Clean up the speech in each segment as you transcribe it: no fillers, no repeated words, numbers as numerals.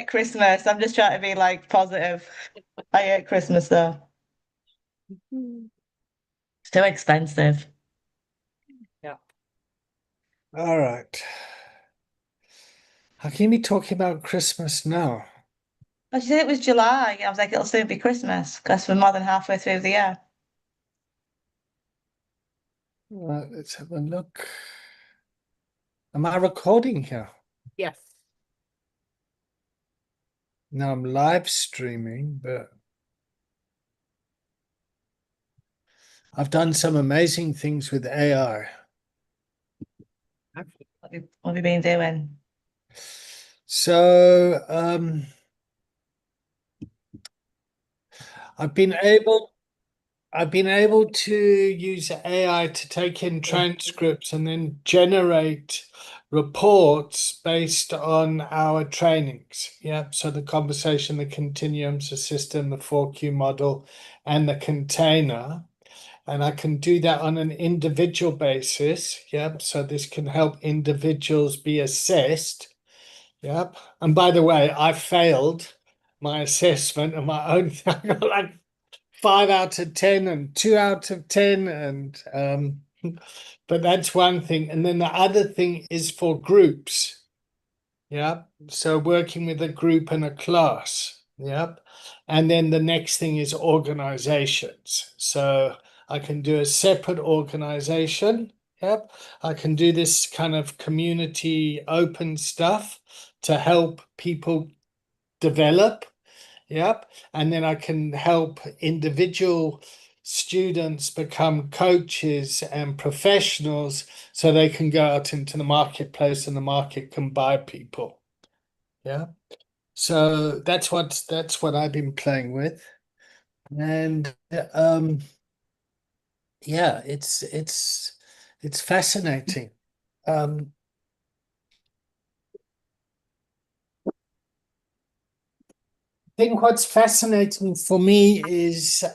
hate Christmas. I'm just trying to be like positive. I hate Christmas though. Mm. It's too expensive. Yeah. All right. How can you be talking about Christmas now? But she said it was July. I was like, it'll soon be Christmas because we're more than halfway through the year. Let's have a look. Am I recording here? Yes. No, I'm live streaming, but I've done some amazing things with AI. What have you been doing? So, I've been able I've been able to use AI to take in transcripts and then generate reports based on our trainings. Yeah. So the conversation, the continuums, the system, the 4Q model, and the container. And I can do that on an individual basis. Yep. So this can help individuals be assessed. Yep. And by the way, I failed my assessment of my own thing. I got like 5 out of 10 and 2 out of 10, and but that's one thing. And then the other thing is for groups. Yeah. So working with a group and a class. Yep. And then the next thing is organizations. So I can do a separate organization. Yep. I can do this kind of community open stuff to help people develop. Yep. And then I can help individual students become coaches and professionals so they can go out into the marketplace and the market can buy people. Yeah. So that's what I've been playing with. And yeah, it's fascinating. Um I think what's fascinating for me is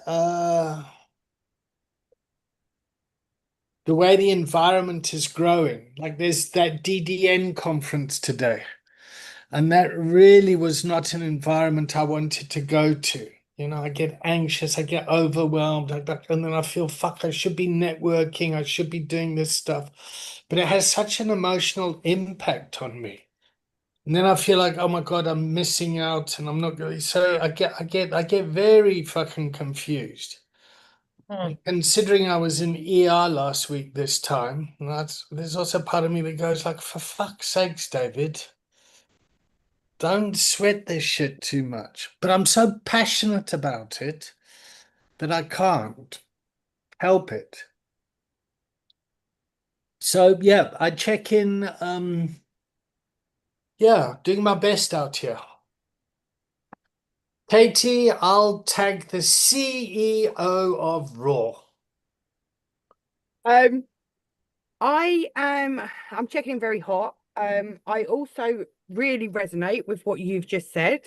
the way the environment is growing. Like there's that DDN conference today, and that really was not an environment I wanted to go to. You know, I get anxious, I get overwhelmed, and then I feel, fuck, I should be networking, I should be doing this stuff. But it has such an emotional impact on me. And then I feel like, oh my God, I'm missing out and I'm not going. So I get very fucking confused. Hmm. Considering I was in ER last week this time, there's also part of me that goes like, for fuck's sakes, David, don't sweat this shit too much. But I'm so passionate about it that I can't help it. So yeah, I check in, yeah, doing my best out here. Katie, I'll tag the CEO of Raw. Um, I'm checking in very hot. I also really resonate with what you've just said.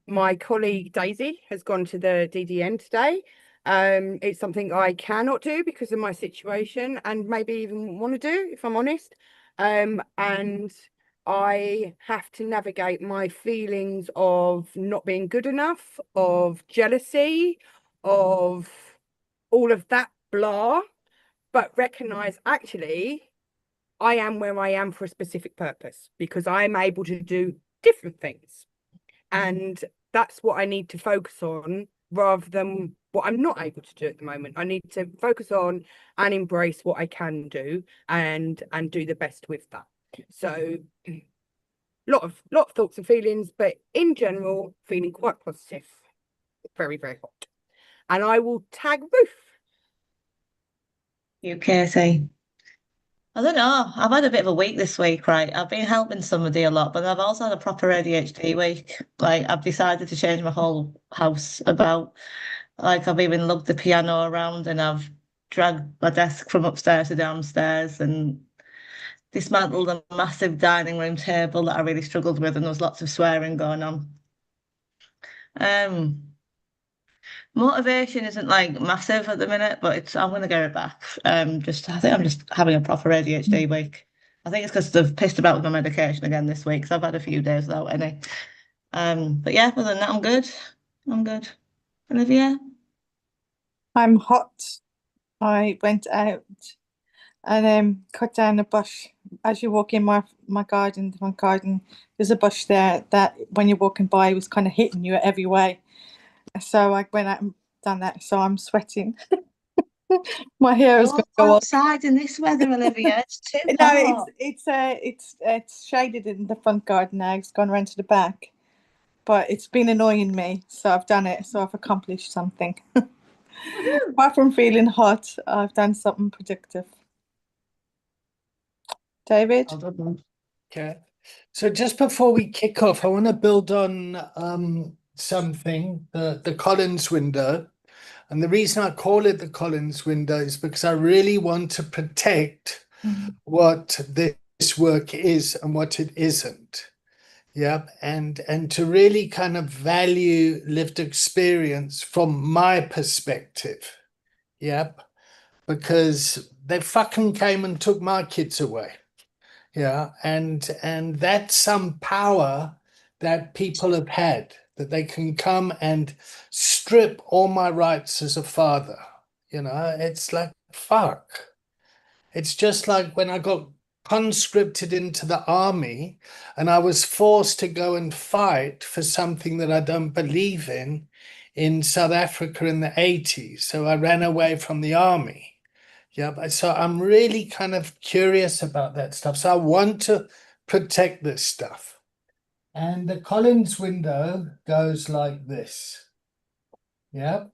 My colleague Daisy has gone to the DDN today. It's something I cannot do because of my situation and maybe even want to do, if I'm honest. And I have to navigate my feelings of not being good enough, of jealousy, of all of that blah, but recognize actually I am where I am for a specific purpose because I'm able to do different things. And that's what I need to focus on rather than what I'm not able to do at the moment. I need to focus on and embrace what I can do and do the best with that. So lot of thoughts and feelings, but in general, feeling quite positive. Very, very hot. And I will tag Ruth. You, Katie? I don't know. I've had a bit of a week this week, right? I've been helping somebody a lot, but I've also had a proper ADHD week. Like I've decided to change my whole house about. Like I've even lugged the piano around and I've dragged my desk from upstairs to downstairs and dismantled a massive dining room table that I really struggled with, and there was lots of swearing going on. Um, Motivation isn't like massive at the minute, but it's I'm gonna get it back. Just I think I'm just having a proper ADHD week. I think it's because I've pissed about with my medication again this week, so I've had a few days without any. But yeah, other than that, I'm good. I'm good. Olivia? I'm hot. I went out and cut down a bush. As you walk in my garden, the front garden, there's a bush there that when you're walking by was kind of hitting you every way. So I went out and done that. So I'm sweating. My hair is Oh, going to go up. outside in this weather, Olivia. It's too No, hot. it's shaded in the front garden now. It's gone around to the back, but it's been annoying me. So I've done it. So I've accomplished something. Woohoo. Apart from feeling hot, I've done something productive. David? Well done. Okay. So just before we kick off, I want to build on something, the Collins window. And the reason I call it the Collins window is because I really want to protect what this work is and what it isn't. Yep. And to really kind of value lived experience from my perspective. Yep. Because they fucking came and took my kids away. Yeah, and that's some power that people have had, that they can come and strip all my rights as a father. You know, it's like, fuck. It's just like when I got conscripted into the army and I was forced to go and fight for something that I don't believe in South Africa in the 80s. So I ran away from the army. Yeah, but so I'm really kind of curious about that stuff. So I want to protect this stuff. And the Collins window goes like this. Yeah.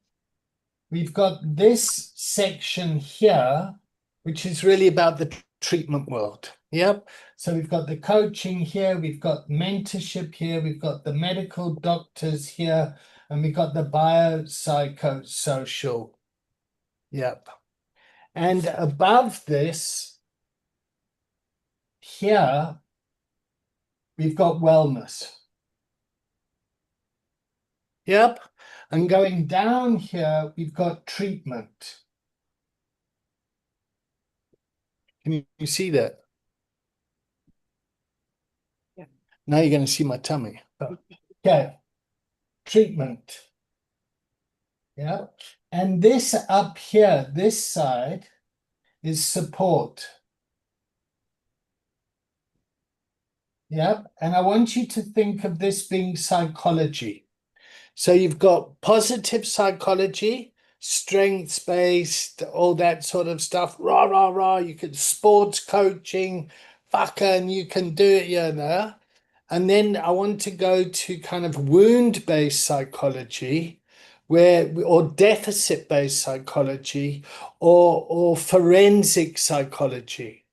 We've got this section here, which is really about the treatment world. Yep. So we've got the coaching here, we've got mentorship here, we've got the medical doctors here, and we've got the biopsychosocial. Yep. And above this, here, we've got wellness. Yep. And going down here, we've got treatment. Can you see that? Yeah. Now you're going to see my tummy. Okay. Treatment. Yeah. And this up here, this side, is support. Yep. And I want you to think of this being psychology. So you've got positive psychology, strengths-based, all that sort of stuff. Rah, rah, rah. You can sports coaching, fucking, you can do it, you know. And then I want to go to kind of wound-based psychology, or deficit-based psychology, or forensic psychology.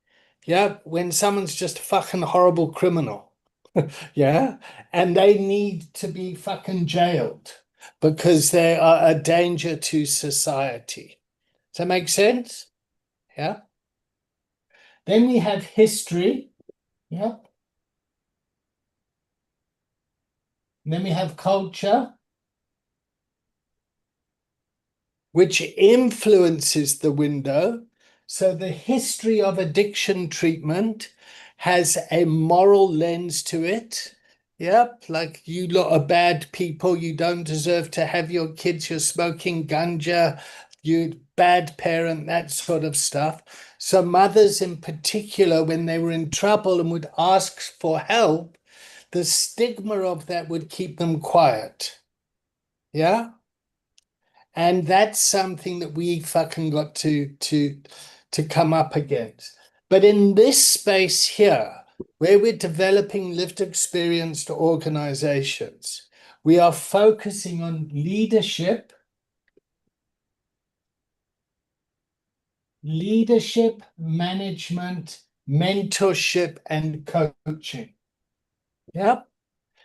Yeah, when someone's just a fucking horrible criminal. Yeah, and they need to be fucking jailed because they are a danger to society. Does that make sense? Yeah. Then we have history. Yeah. And then we have culture, which influences the window. So the history of addiction treatment has a moral lens to it. Yep, like you lot are bad people. You don't deserve to have your kids. You're smoking ganja. You bad parent, that sort of stuff. So mothers in particular, when they were in trouble and would ask for help, the stigma of that would keep them quiet. Yeah. And that's something that we fucking got to come up against. But in this space here, where we're developing lived experienced organizations, we are focusing on leadership, management, mentorship, and coaching. Yep.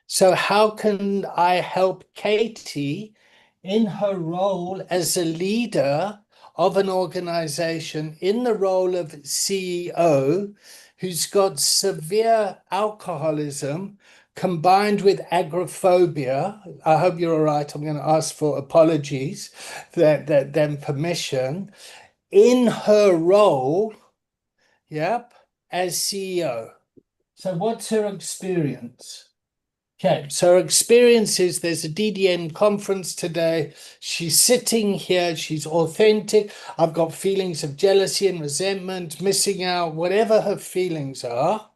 So how can I help Katie in her role as a leader of an organization, in the role of CEO, who's got severe alcoholism combined with agoraphobia? I hope you're all right. I'm going to ask for apologies, then permission, in her role, yep, as CEO. So what's her experience? Okay, so her experience is there's a DDN conference today. She's sitting here, she's authentic. I've got feelings of jealousy and resentment, missing out, whatever her feelings are.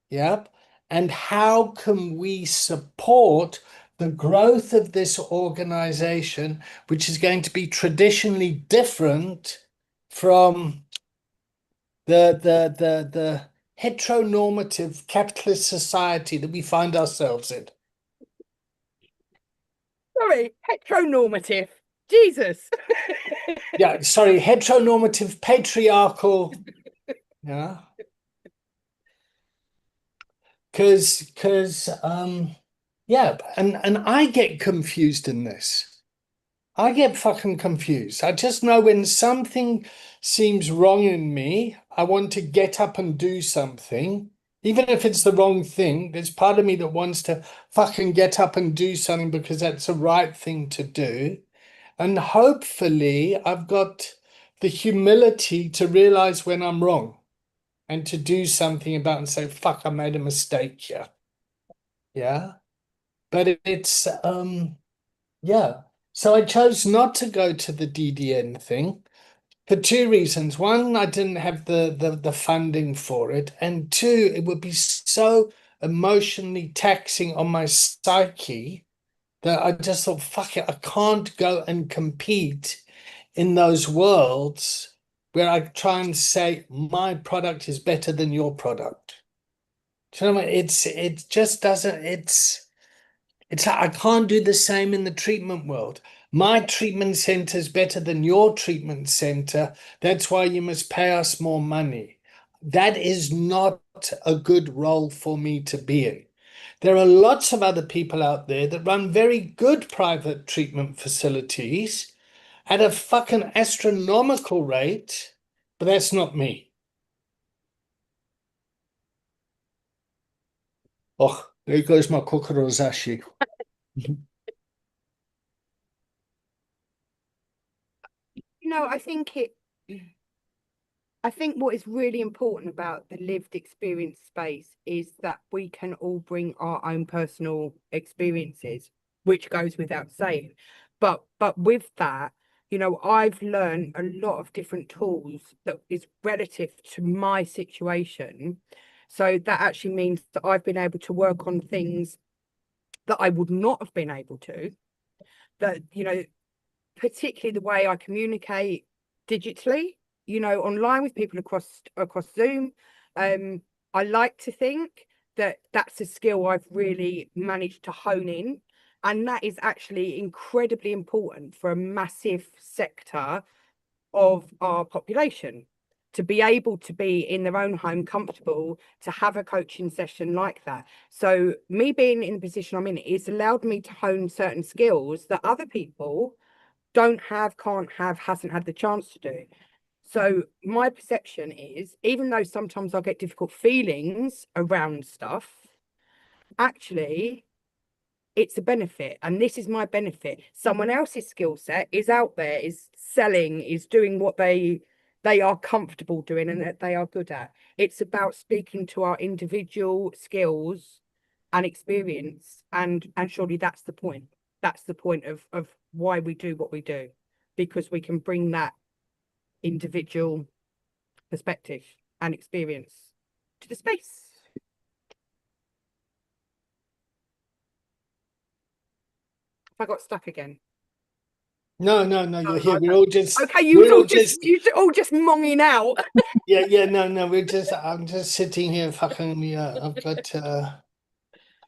Yep. And how can we support the growth of this organization, which is going to be traditionally different from the heteronormative capitalist society that we find ourselves in? Sorry, heteronormative. Jesus. Yeah, sorry, heteronormative, patriarchal. Yeah. Because yeah, and I get confused in this. I get fucking confused. I just know when something seems wrong in me, I want to get up and do something. Even if it's the wrong thing, there's part of me that wants to fucking get up and do something because that's the right thing to do. And hopefully, I've got the humility to realize when I'm wrong and to do something about it and say, fuck, I made a mistake here. Yeah. But it's yeah. So I chose not to go to the DDN thing for two reasons. One, I didn't have the funding for it, and two, it would be so emotionally taxing on my psyche that I just thought, fuck it, I can't go and compete in those worlds where I try and say my product is better than your product. Do you know what I mean? It just doesn't, it's like I can't do the same in the treatment world. My treatment center is better than your treatment center. That's why you must pay us more money. That is not a good role for me to be in. There are lots of other people out there that run very good private treatment facilities at a fucking astronomical rate, but that's not me. Oh, there goes my kokorozashi. I think what is really important about the lived experience space is that we can all bring our own personal experiences, which goes without saying. But with that, I've learned a lot of different tools that is relative to my situation. So that actually means that I've been able to work on things that I would not have been able to, that, particularly the way I communicate digitally, online with people across Zoom. I like to think that that's a skill I've really managed to hone in, and that is actually incredibly important for a massive sector of our population to be able to be in their own home, comfortable, to have a coaching session like that. So me being in the position I'm in, it's allowed me to hone certain skills that other people don't have, can't have, hasn't had the chance to do. So my perception is, even though sometimes I get difficult feelings around stuff, actually it's a benefit, and this is my benefit. Someone else's skill set is out there, is selling, is doing what they are comfortable doing and that they are good at. It's about speaking to our individual skills and experience, and surely that's the point. That's the point of why we do what we do, because we can bring that individual perspective and experience to the space. I got stuck again. No, you're here. We're all just okay. We're all just all just monging out. yeah. No. I'm just sitting here. Fucking yeah. I've got.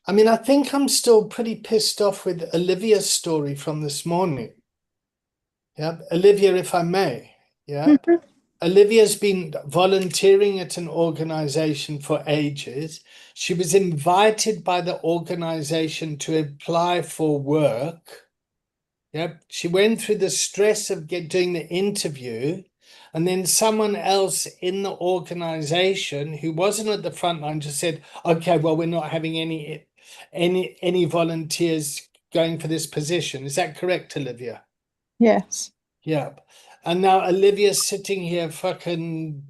I mean, I think I'm still pretty pissed off with Olivia's story from this morning. Yeah, Olivia, if I may. Yeah, Olivia's been volunteering at an organization for ages. She was invited by the organization to apply for work. Yep. She went through the stress of doing the interview, and then someone else in the organization who wasn't at the front line just said, okay, well, we're not having any volunteers going for this position. Is that correct, Olivia? Yes. Yep. And now Olivia's sitting here fucking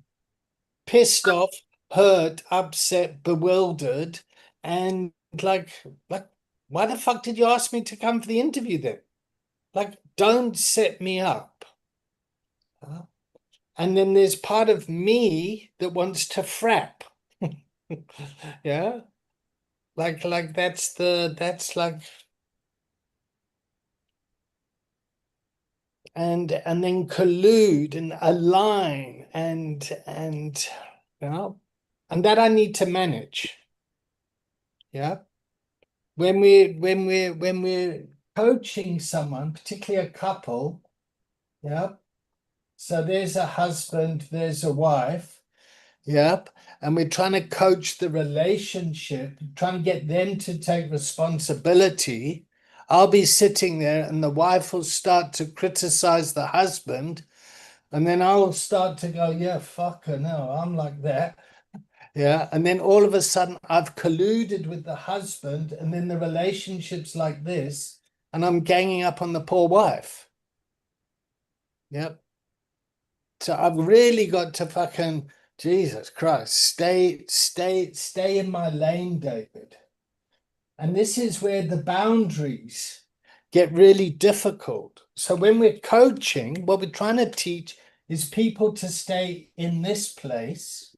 pissed off, hurt, upset, bewildered, and like Why the fuck did you ask me to come for the interview then? Like, don't set me up. And then there's part of me that wants to frap. Yeah. Like that's like, and then collude and align and you know, and that I need to manage. Yeah. When we're coaching someone, particularly a couple, yeah. So there's a husband, there's a wife, yep. And we're trying to coach the relationship, trying to get them to take responsibility. I'll be sitting there and the wife will start to criticize the husband. And then I'll start to go, yeah, fuck her, no, I'm like that. Yeah. And then all of a sudden I've colluded with the husband, and then the relationship's like this, and I'm ganging up on the poor wife. Yep. So I've really got to fucking, Jesus Christ, stay in my lane, David. And this is where the boundaries get really difficult. So when we're coaching, what we're trying to teach is people to stay in this place.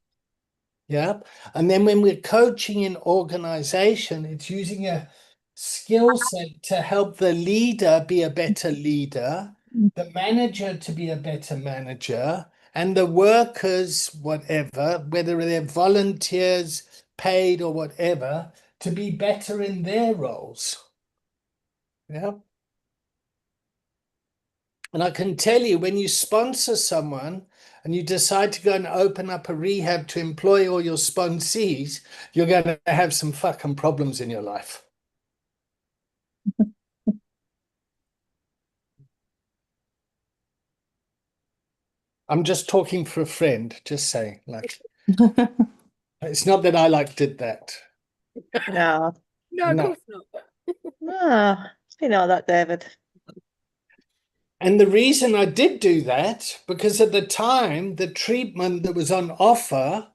Yeah. And then when we're coaching in organization, it's using a skill set to help the leader be a better leader, the manager to be a better manager, and the workers, whatever, whether they're volunteers, paid or whatever, to be better in their roles. Yeah. And I can tell you, when you sponsor someone and you decide to go and open up a rehab to employ all your sponsees, you're going to have some fucking problems in your life. I'm just talking for a friend, just saying. Like, it's not that I did that. No, No, of No. course not. no, you know that, David. And the reason I did do that, because at the time, the treatment that was on offer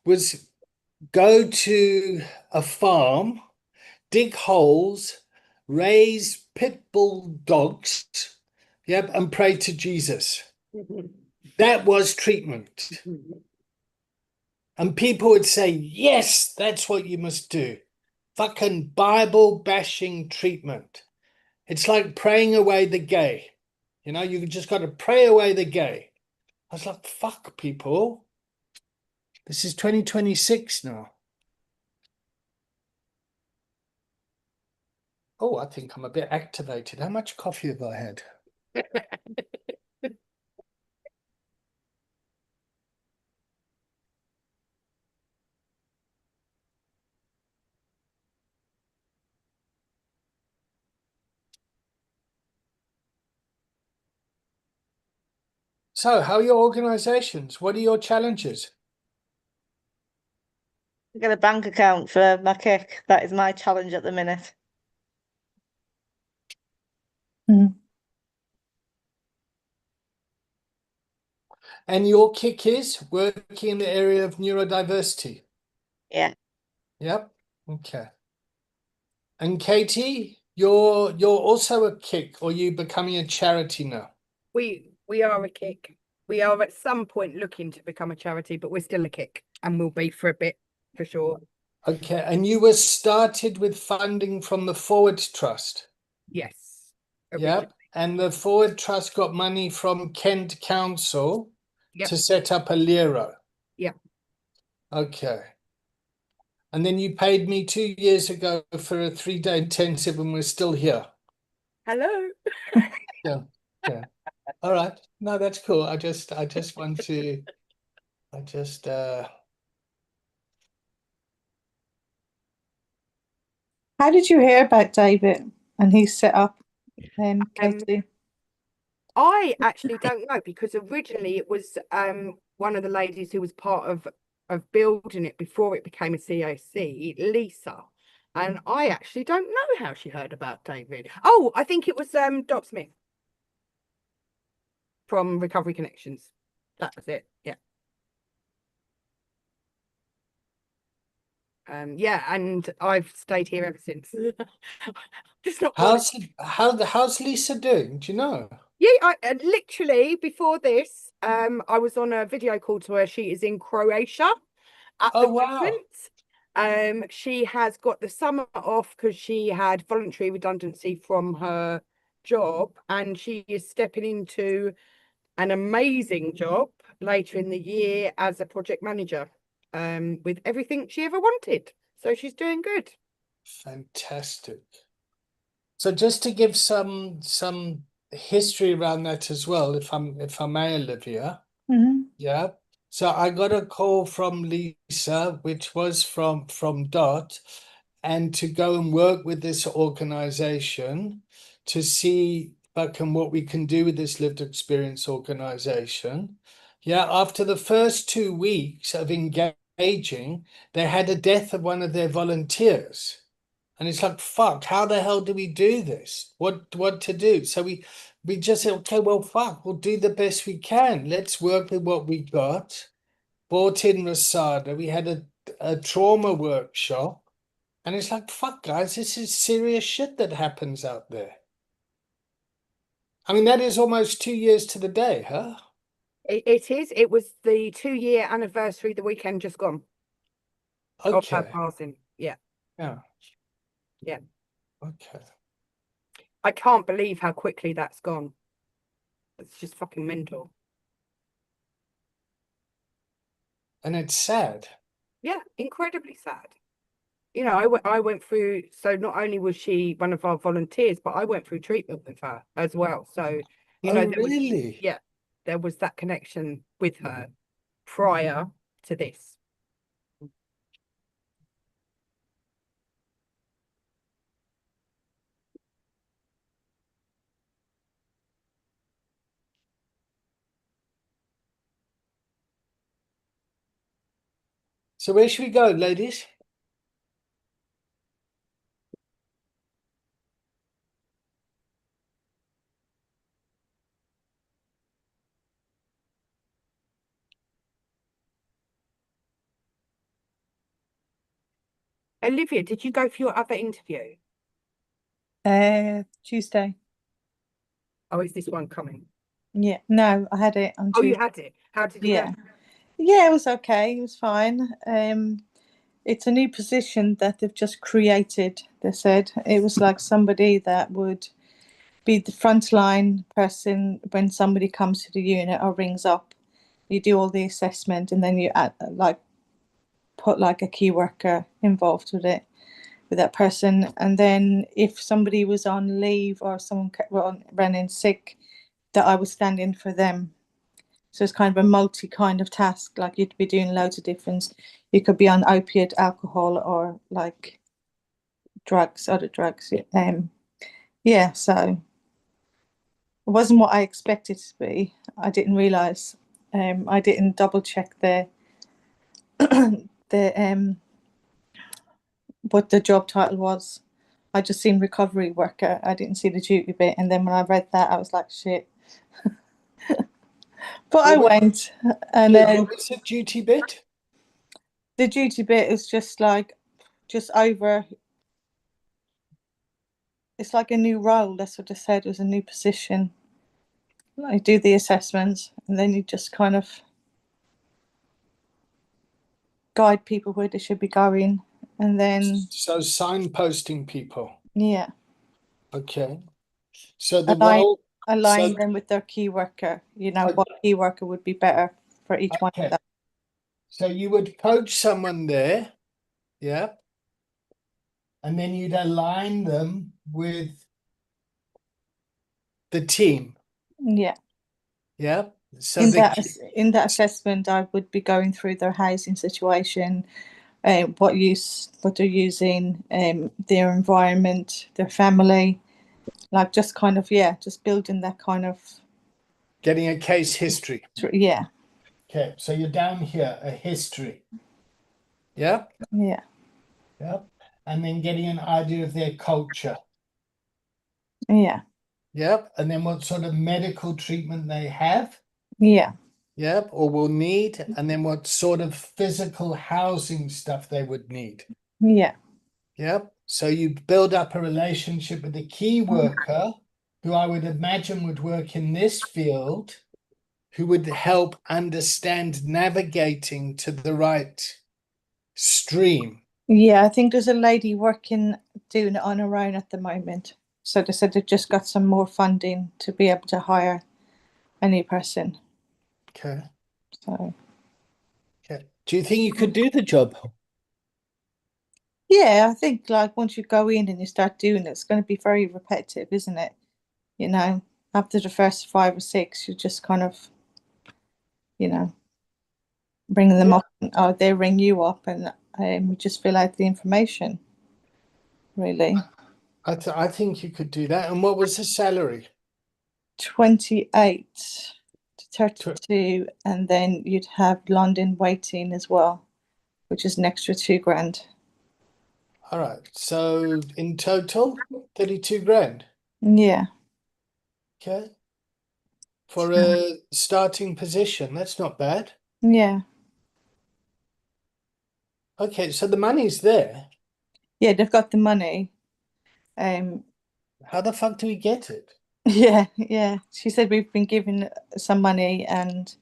was go to a farm, dig holes, raise pit bull dogs, yep, and pray to Jesus. That was treatment. And people would say, yes, that's what you must do. Fucking Bible bashing treatment. It's like praying away the gay. You know, you just got to pray away the gay. I was like, fuck, people. This is 2026 now. Oh, I think I'm a bit activated. How much coffee have I had? So, how are your organizations? What are your challenges? I get a bank account for my kick. That is my challenge at the minute. And your kick is working in the area of neurodiversity. Yeah. Yep. Okay. And Katie, you're also a kick, or you becoming a charity now? We are a kick. We are at some point looking to become a charity, but we're still a kick, and we'll be for a bit for sure. Okay. And you were started with funding from the Forward Trust. Yes. Yep. And the Forward Trust got money from Kent Council Yep. to set up a Lero. Yep. Okay. And then you paid me 2 years ago for a 3-day intensive, and we're still here. Hello. Yeah. Yeah. All right. No, that's cool. I just want to, How did you hear about David and his setup, Katie? I actually don't know, because originally it was one of the ladies who was part of building it before it became a COC, Lisa. And I actually don't know how she heard about David. Oh, I think it was Dot Smith from Recovery Connections. That was it. Yeah. Yeah, and I've stayed here ever since. Just not gone. How's Lisa doing? Do you know? Yeah, I literally before this, I was on a video call to her. She is in Croatia at Oh the wow. moment. She has got the summer off because she had voluntary redundancy from her job, and she is stepping into an amazing job later in the year as a project manager, with everything she ever wanted. So she's doing good. Fantastic. So just to give some history around that as well, if I may, Olivia. Mhm. Yeah. So I got a call from Lisa, which was from Dot, and to go and work with this organization to see what we can do with this lived experience organization. Yeah, after the first 2 weeks of engaging, they had a death of one of their volunteers. And it's like, fuck, how the hell do we do this? What to do? So we just said, okay, well, fuck, we'll do the best we can. Let's work with what we got. Brought in Rasada. We had a trauma workshop. And it's like, fuck, guys, this is serious shit that happens out there. I mean, that is almost 2 years to the day, huh? It is. It was the 2-year anniversary the weekend just gone of her Okay. passing. Yeah, Yeah. yeah. Okay. I can't believe how quickly that's gone. It's just fucking mental. And it's sad. Yeah, incredibly sad. You know, I went through, so not only was she one of our volunteers, but I went through treatment with her as well. So, you Oh, know, really? yeah, there was that connection with her prior to this. So where should we go, ladies? Olivia, did you go for your other interview? Tuesday. Oh, is this one coming? Yeah. No, I had it on Oh, you Tuesday. had it. How did it Yeah. go? Yeah, it was okay. It was fine. It's a new position that they've just created. They said it was like somebody that would be the frontline person when somebody comes to the unit or rings up. You do all the assessment and then you add, like put like a key worker involved with it with that person. And then if somebody was on leave or someone ran in sick, that I would stand in for them. So it's kind of a multi kind of task. Like you'd be doing loads of different. You could be on opiate, alcohol, or like drugs, other drugs. Yeah. So it wasn't what I expected to be. I didn't realize. I didn't double check the what the job title was. I just seen recovery worker. I didn't see the duty bit, and then when I read that, I was like, shit. But I What, went, and what then was the duty bit? the duty bit is just like, just over. It's like a new role. That's what I said. It was a new position. I do the assessments, and then you just kind of guide people where they should be going, and then So signposting people. yeah, Okay. So the align role, align so them with their key worker. You know okay, what key worker would be better for each one of okay. them. So you would coach someone there, yeah, and then you'd align them with the team, Yeah. yeah. So In the that assessment, I would be going through their housing situation, what they're using, their environment, their family, like just kind of just building that kind of getting a case history. yeah, Okay, so you're down here, a history, yeah, yeah, yeah, and then getting an idea of their culture, yeah, yeah, and then what sort of medical treatment they have, yeah, Yep, or will need, and then what sort of physical housing stuff they would need. Yeah. Yep. So you build up a relationship with a key worker who I would imagine would work in this field, who would help understand navigating to the right stream. Yeah, I think there's a lady working doing it on her own at the moment. So they said they've just got some more funding to be able to hire a new person. Okay. So Okay. Do you think you could do the job? yeah, I think like once you go in and you start doing it, it's going to be very repetitive, isn't it? You know, after the first 5 or 6, you just kind of, you know, bring them Yeah. up, or they ring you up, and you just fill out the information, really. I think you could do that. And what was the salary? 28 to Tw- 32, and then you'd have London waiting as well, which is an extra 2 grand. All right. So in total, 32 grand. Yeah, Okay. For a starting position, that's not bad. yeah, Okay, so the money's there. yeah. They've got the money. Um, How the fuck do we get it? yeah, yeah. She said we've been given some money, and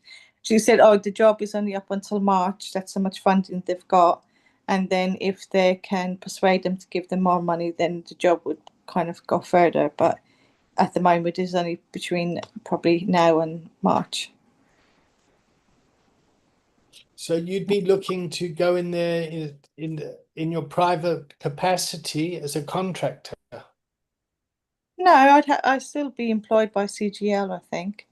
she said, "Oh, the job is only up until March. That's how much funding they've got, and then if they can persuade them to give them more money, then the job would kind of go further. But at the moment, it's only between probably now and March." So you'd be looking to go in there in your private capacity as a contractor. No, I'd still be employed by CGL, I think.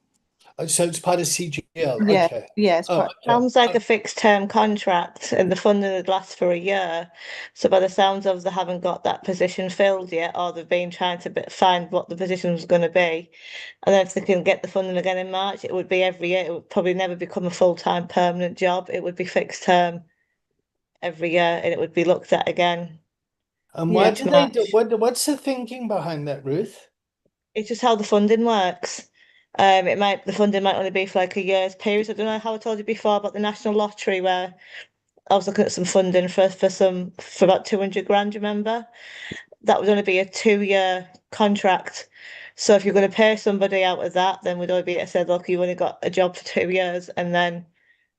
Oh, so it's part of CGL. Yeah, Okay. yeah, it's Oh, part. okay. Sounds like a fixed term contract and the funding would last for a year. So by the sounds of they haven't got that position filled yet, or they've been trying to find what the position was going to be. And then if they can get the funding again in March, it would be every year. It would probably never become a full-time permanent job. It would be fixed term every year and it would be looked at again And why Yeah, do they do March. what's the thinking behind that, Ruth? It's just how the funding works. The funding might only be for like a year's period. So I don't know how I told you before about the national lottery where I was looking at some funding for about 200 grand, you remember? That would only be a 2 year contract. So if you're going to pay somebody out of that, then we'd only be said, look, you only got a job for 2 years, and then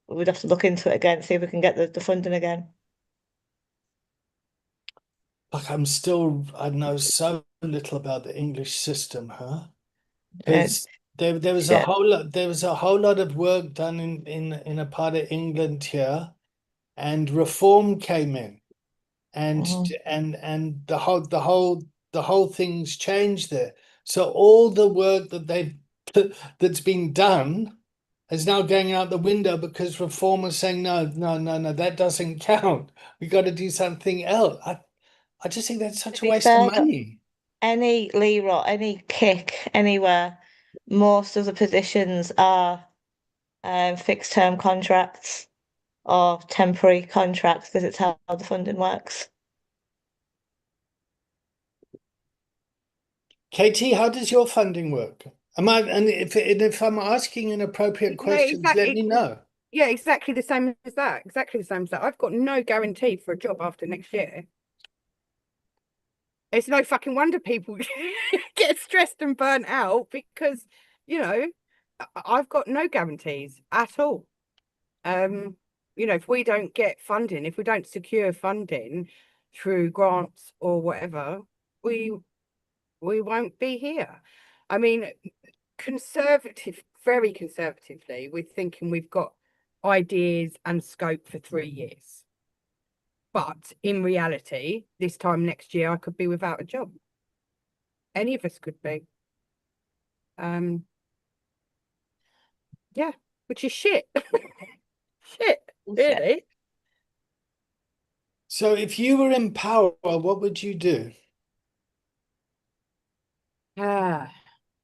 we'd have to look into it again, see if we can get the funding again. Like I know so little about the English system, huh? It's Because there was a shit. whole lot of work done in a part of England here, and reform came in, and Mhm. the whole thing's changed there. So all the work that's been done is now going out the window because reform is saying no, no, no, no, that doesn't count. We got to do something else. I just think that's To such a be waste of fair, money. any leroy, any kick, anywhere, most of the positions are fixed term contracts or temporary contracts because it's how the funding works. KT, how does your funding work? And if I'm asking inappropriate Yeah, questions, let me exactly. know. Yeah, exactly the same as that. Exactly the same as that. I've got no guarantee for a job after next year. It's no fucking wonder people get stressed and burnt out because, you know, I've got no guarantees at all. If we don't get funding, if we don't secure funding through grants or whatever, we won't be here. I mean, very conservatively, we're thinking we've got ideas and scope for 3 years. But in reality, this time next year, I could be without a job. Any of us could be. Yeah, which is shit. Shit, Shit. really. So if you were in power, what would you do? Ah,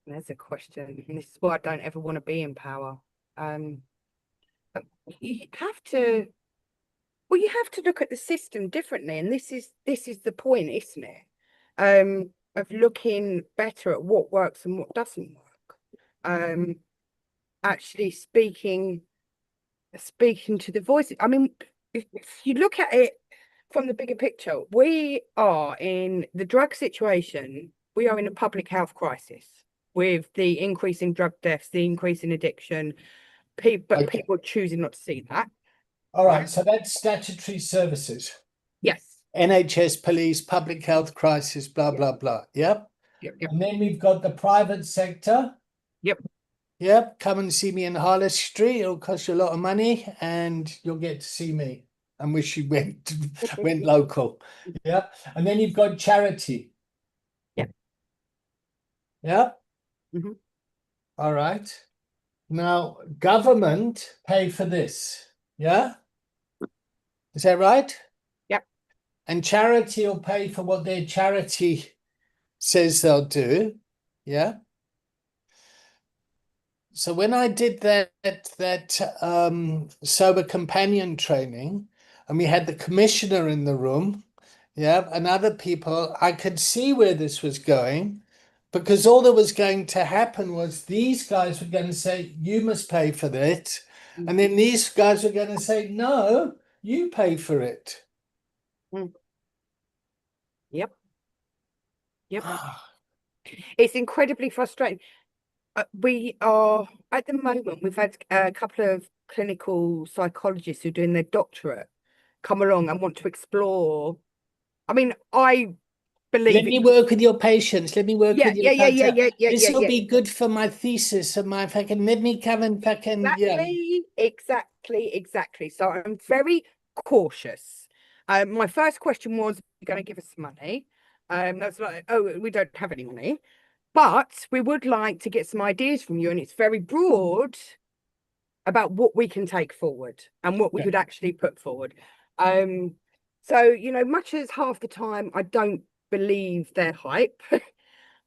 there's a question. And this is why I don't ever want to be in power. Um, you have to, well, you have to look at the system differently, and this is the point, isn't it? Of looking better at what works and what doesn't work. actually speaking to the voices. I mean, if you look at it from the bigger picture, we are in the drug situation. We are in a public health crisis with the increase in drug deaths, the increase in addiction. But Okay. people are choosing not to see that. All right, so that's statutory services. Yes. NHS, police, public health crisis, blah, blah, blah. Yep. Yep. And then we've got the private sector. Yep. Yep. Come and see me in Harley Street. It'll cost you a lot of money and you'll get to see me. And wish you went local. Yep. And then you've got charity. Yep. Yep. Mhm. All right. Now, government pay for this. Yeah. Is that right? Yep. And charity will pay for what their charity says they'll do. Yeah. So when I did that sober companion training, and we had the commissioner in the room, yeah, and other people, I could see where this was going, because all that was going to happen was these guys were going to say, you must pay for it. And then these guys were going to say, no, you pay for it. Yep. Yep. It's incredibly frustrating. We are at the moment, we've had a couple of clinical psychologists who are doing their doctorate come along and want to explore. I mean, I believe Let me work with your patients. Let me work with your yeah. This will be good for my thesis and my fucking, let me come and fucking, Exactly. So I'm very cautious. My first question was, you're going to give us money? That's like, oh, we don't have any money, but we would like to get some ideas from you, and it's very broad about what we can take forward and what we could actually put forward. So, you know, much as half the time I don't believe their hype,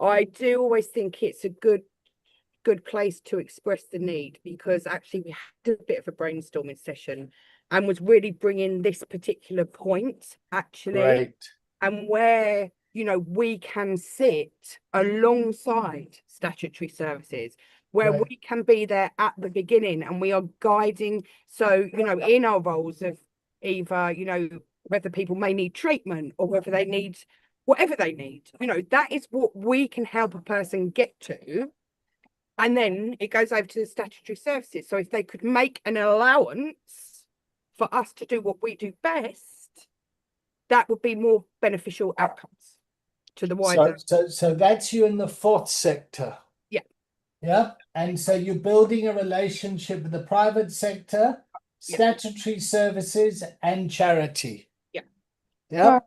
I do always think it's a good place to express the need, because actually we had a bit of a brainstorming session and was really bringing this particular point actually. Right. And where, you know, we can sit alongside statutory services, where Right. we can be there at the beginning and we are guiding. So, you know, in our roles of either, you know, whether people may need treatment or whether they need whatever they need, you know, that is what we can help a person get to. And then it goes over to the statutory services. So if they could make an allowance for us to do what we do best, that would be more beneficial outcomes to the wider. So that's you in the fourth sector. Yeah. Yeah. And so you're building a relationship with the private sector, statutory services, and charity. Yeah. Yeah.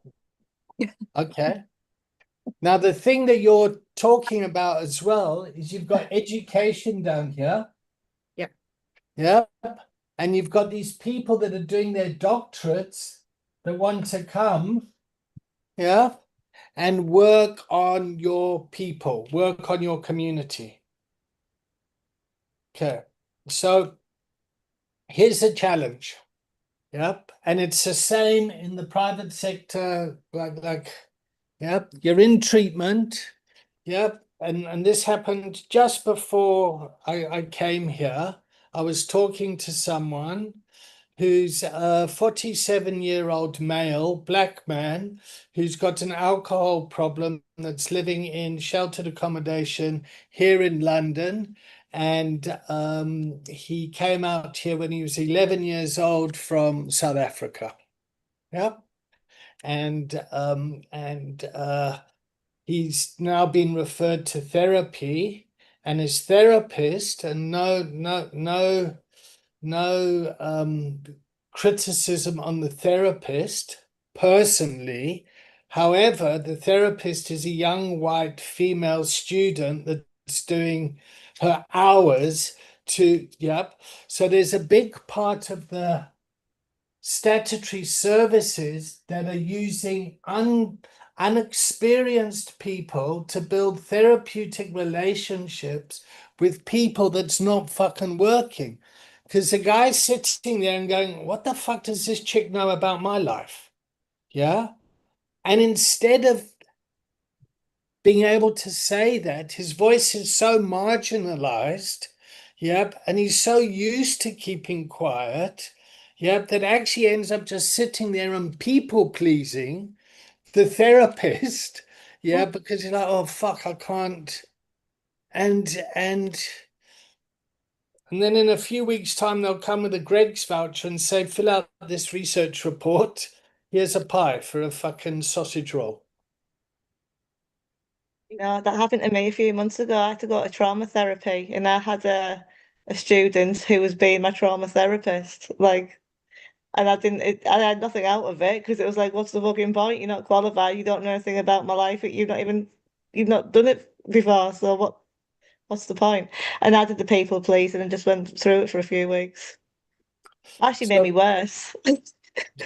Okay. Now, the thing that you're talking about as well is you've got education down here. Yeah. Yeah. And you've got these people that are doing their doctorates that want to come, yeah, and work on your people, work on your community. Okay. So here's the challenge. Yep. And it's the same in the private sector, yep, you're in treatment. Yep. And this happened just before I came here. I was talking to someone who's a 47-year-old male, black man, who's got an alcohol problem, that's living in sheltered accommodation here in London. And he came out here when he was 11 years old from South Africa. Yeah. And he's now been referred to therapy, and his therapist, and no criticism on the therapist personally. However, the therapist is a young white female student that's doing her hours to, yep. So there's a big part of the statutory services that are using unexperienced people to build therapeutic relationships with people that's not fucking working. Because the guy's sitting there and going, what the fuck does this chick know about my life? Yeah. And instead of being able to say that, his voice is so marginalized. Yep. And he's so used to keeping quiet. Yep. That actually ends up just sitting there and people pleasing the therapist. Yeah. Because you're like, oh, fuck, I can't. And then in a few weeks' time, they'll come with a Greg's voucher and say, fill out this research report. Here's a pie for a fucking sausage roll. You know, that happened to me a few months ago. I had to go to trauma therapy, and I had a student who was being my trauma therapist. Like, and I had nothing out of it because it was like, what's the fucking point? You're not qualified. You don't know anything about my life. You've not done it before. So what's the point? And I did the people pleasing and just went through it for a few weeks. Actually made So, me worse.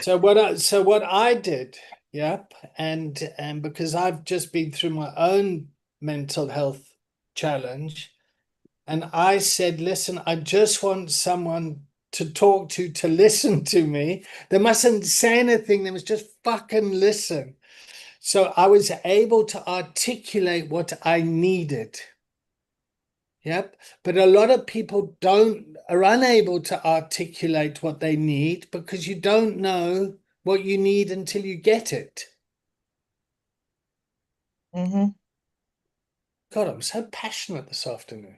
so what I did, yep, and because I've just been through my own mental health challenge, and I said, listen, I just want someone to talk to listen to me. They mustn't say anything, they must just fucking listen. So I was able to articulate what I needed. Yep. But a lot of people are unable to articulate what they need because you don't know what you need until you get it. Hmm. God, I'm so passionate this afternoon.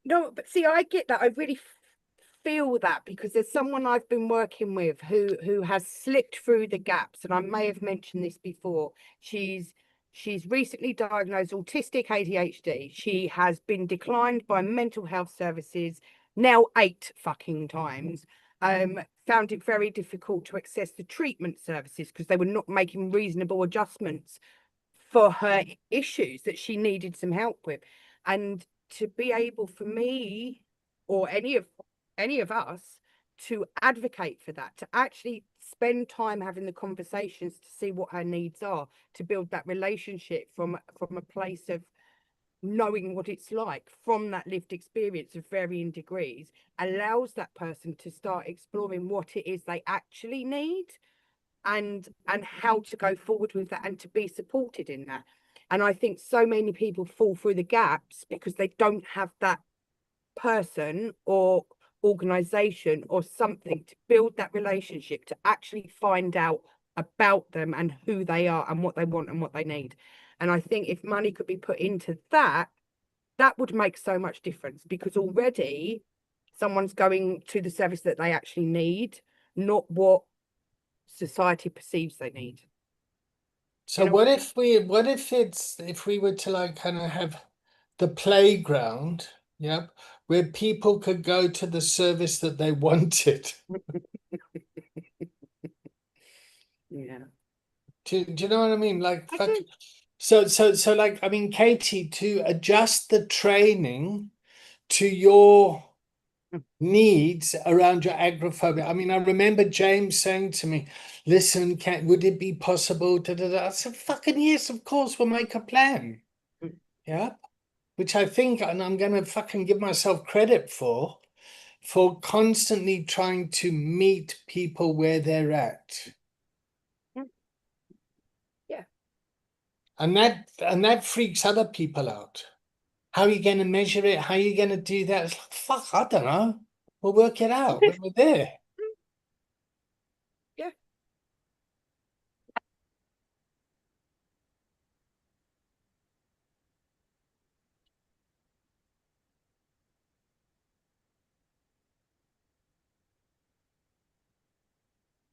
No, but see, I get that. I really feel that because there's someone I've been working with who has slipped through the gaps, and I may have mentioned this before. She's recently diagnosed autistic ADHD. She has been declined by mental health services now 8 fucking times. Found it very difficult to access the treatment services because they were not making reasonable adjustments for her issues that she needed some help with. And to be able for me or any of us to advocate for that, to actually spend time having the conversations to see what her needs are, to build that relationship from a place of knowing what it's like from that lived experience of varying degrees, allows that person to start exploring what it is they actually need and how to go forward with that and to be supported in that. And I think so many people fall through the gaps because they don't have that person or organization or something to build that relationship, to actually find out about them and who they are and what they want and what they need. And I think if money could be put into that, that would make so much difference because already someone's going to the service that they actually need, not what society perceives they need. So You know what what? if if we were to like kind of have the playground, yep, where people could go to the service that they wanted. Yeah. Do you know what I mean? Like I fuck. do. So like I mean, Katie, to adjust the training to your needs around your agoraphobia. I mean, I remember James saying to me, listen, would it be possible? Da, da, da. I said, fucking yes, of course, we'll make a plan. Yeah. Which I think, and I'm going to fucking give myself credit for constantly trying to meet people where they're at. Yeah. And that freaks other people out. How are you going to measure it? How are you going to do that? It's like, fuck, I don't know. We'll work it out when we're there. Yeah.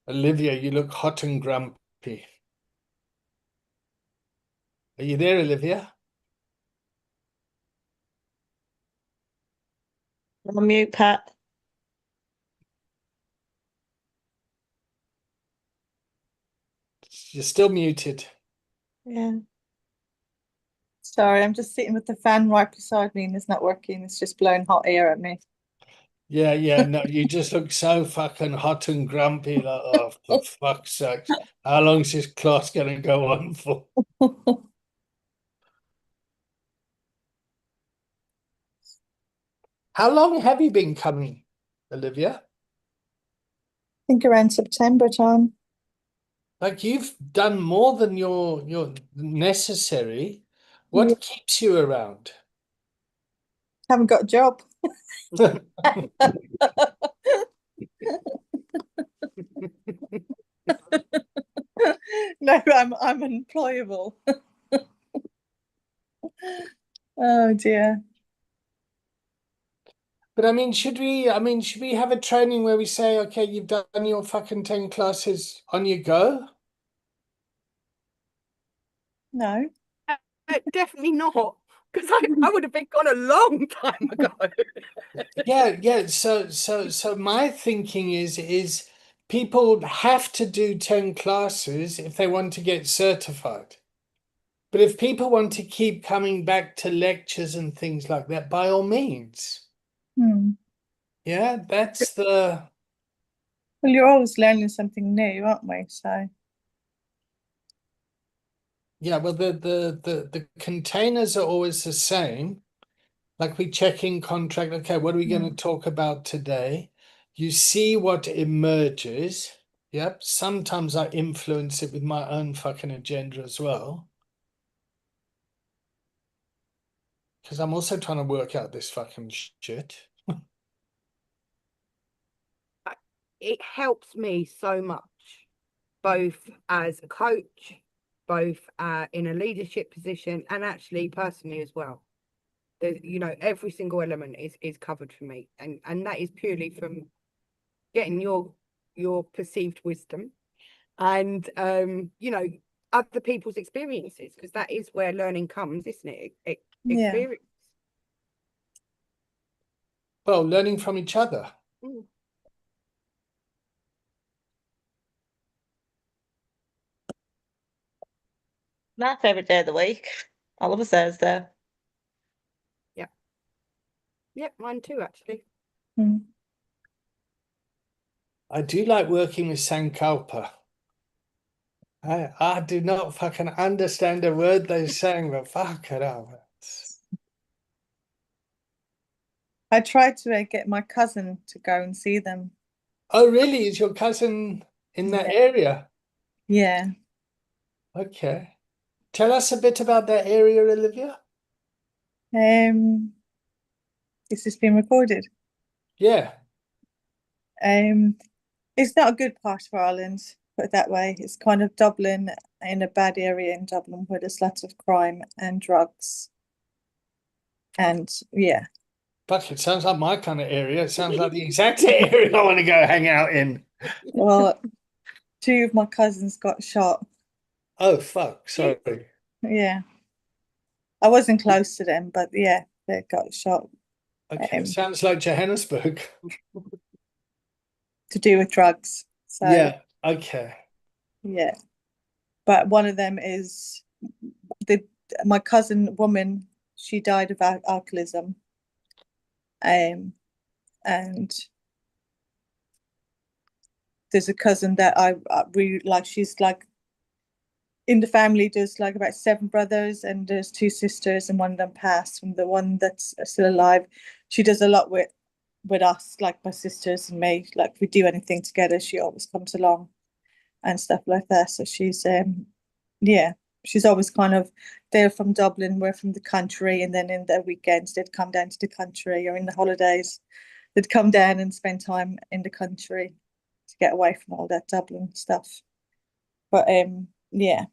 Olivia, you look hot and grumpy. Are you there, Olivia? On mute, Pat. You're still muted. Yeah. Sorry, I'm just sitting with the fan right beside me and it's not working. It's just blowing hot air at me. Yeah, no, you just look so fucking hot and grumpy. Like, oh, for fuck's sake. How long's this class going to go on for? How long have you been coming, Olivia? I think around September time. Like you've done more than your necessary. Yeah. What keeps you around? Haven't got a job. No, I'm unemployable. Oh dear. But I mean, should we have a training where we say, okay, you've done your fucking 10 classes, on you go? No. Definitely not, because I would have been gone a long time ago. Yeah. So my thinking is people have to do 10 classes if they want to get certified. But if people want to keep coming back to lectures and things like that, by all means. Hmm. Yeah, that's the Well, you're always learning something new, aren't we? So yeah, well the containers are always the same. Like we check in contract, okay, what are we going to talk about today? You see what emerges. Yep. Sometimes I influence it with my own fucking agenda as well. Because I'm also trying to work out this fucking shit. It helps me so much, both as a coach, both in a leadership position, and actually personally as well. There's, every single element is covered for me, and that is purely from getting your perceived wisdom and other people's experiences, because that is where learning comes, isn't it? yeah. Experience. Well, learning from each other. Mm. My favourite day of the week. I love a Thursday. Yeah, mine too, actually. Hmm. I do like working with Sankalpa. I do not fucking understand a word they're saying, but fuck it up. I tried to get my cousin to go and see them. Oh, really? Is your cousin in that Yeah. area? Yeah. Okay. Tell us a bit about that area, Olivia. This has been recorded. Yeah. It's not a good part of Ireland, put it that way. It's kind of Dublin, in a bad area in Dublin where there's lots of crime and drugs. And yeah. Fuck, it sounds like my kind of area. It sounds like the exact area I want to go hang out in. Well, two of my cousins got shot. Oh, fuck. Sorry. Yeah. I wasn't close to them, but yeah, they got shot. Okay. Um, Sounds like Johannesburg. to do with drugs. So Yeah. Okay. yeah. But one of them is the my cousin woman, she died of alcoholism. And there's a cousin that I really like. She's like in the family. There's like about 7 brothers, and there's 2 sisters, and one of them passed. And the one that's still alive, she does a lot with us, like my sisters and me. Like if we do anything together, she always comes along and stuff like that. So yeah, she's always kind of, they're from Dublin, we're from the country, and then in the weekends they'd come down to the country, or in the holidays they'd come down and spend time in the country to get away from all that Dublin stuff. But yeah.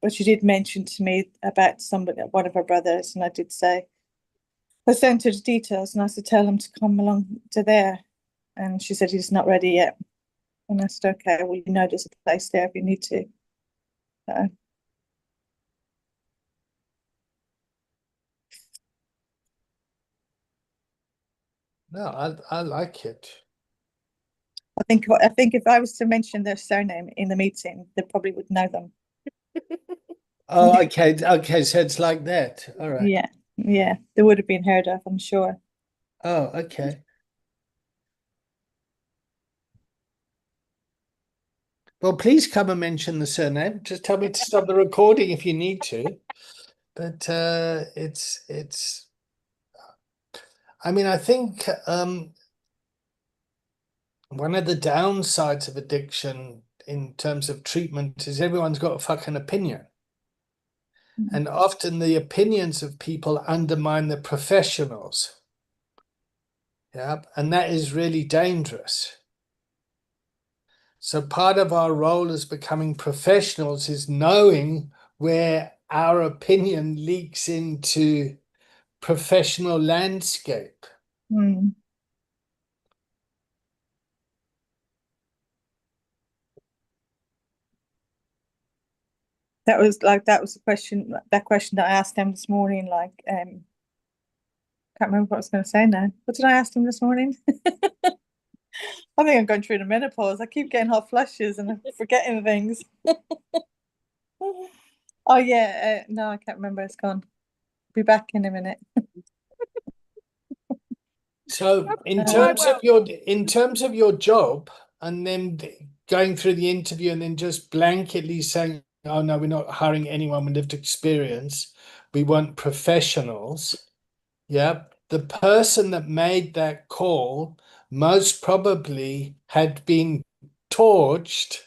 But she did mention to me about somebody, one of her brothers, and I did say, I sent her the details and I said, tell him to come along to there. And she said he's not ready yet. And I said, okay, well, there's a place there if you need to. So, No, I like it. I think if I was to mention their surname in the meeting, they probably would know them. Oh, okay. Okay. So it's like that. All right. Yeah, yeah, they would have been heard of, I'm sure. Oh, okay. Well, please come and mention the surname. Just tell me to stop the recording if you need to. But it's I mean, I think one of the downsides of addiction in terms of treatment is everyone's got a fucking opinion. And often the opinions of people undermine the professionals. Yeah, and that is really dangerous. So part of our role as becoming professionals is knowing where our opinion leaks into professional landscape. Mm. That was the question, that question that I asked them this morning, like, can't remember what I was going to say now. What did I ask them this morning? I think I'm going through the menopause. I keep getting hot flushes and I'm forgetting things. Oh yeah, no, I can't remember. It's gone. Be back in a minute. So in Quite terms of well. your job, and then going through the interview and then just blanketly saying, oh no, we're not hiring anyone with lived experience, we want professionals. Yeah, the person that made that call most probably had been torched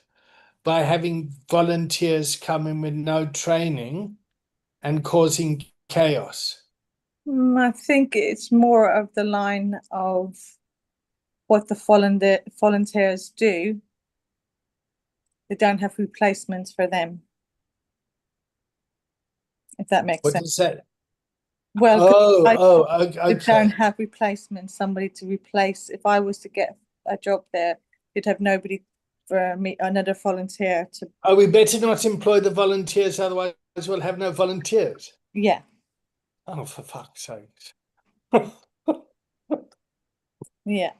by having volunteers come in with no training and causing chaos. I think it's more of the line of what the volunteers do. They don't have replacements for them, if that makes What sense. does that? Well, they don't Okay. have replacements, somebody to replace. If I was to get a job there, you'd have nobody for me, another volunteer to, Oh, we better not employ the volunteers, otherwise we'll have no volunteers. yeah. Oh, for fuck's sake. Yeah.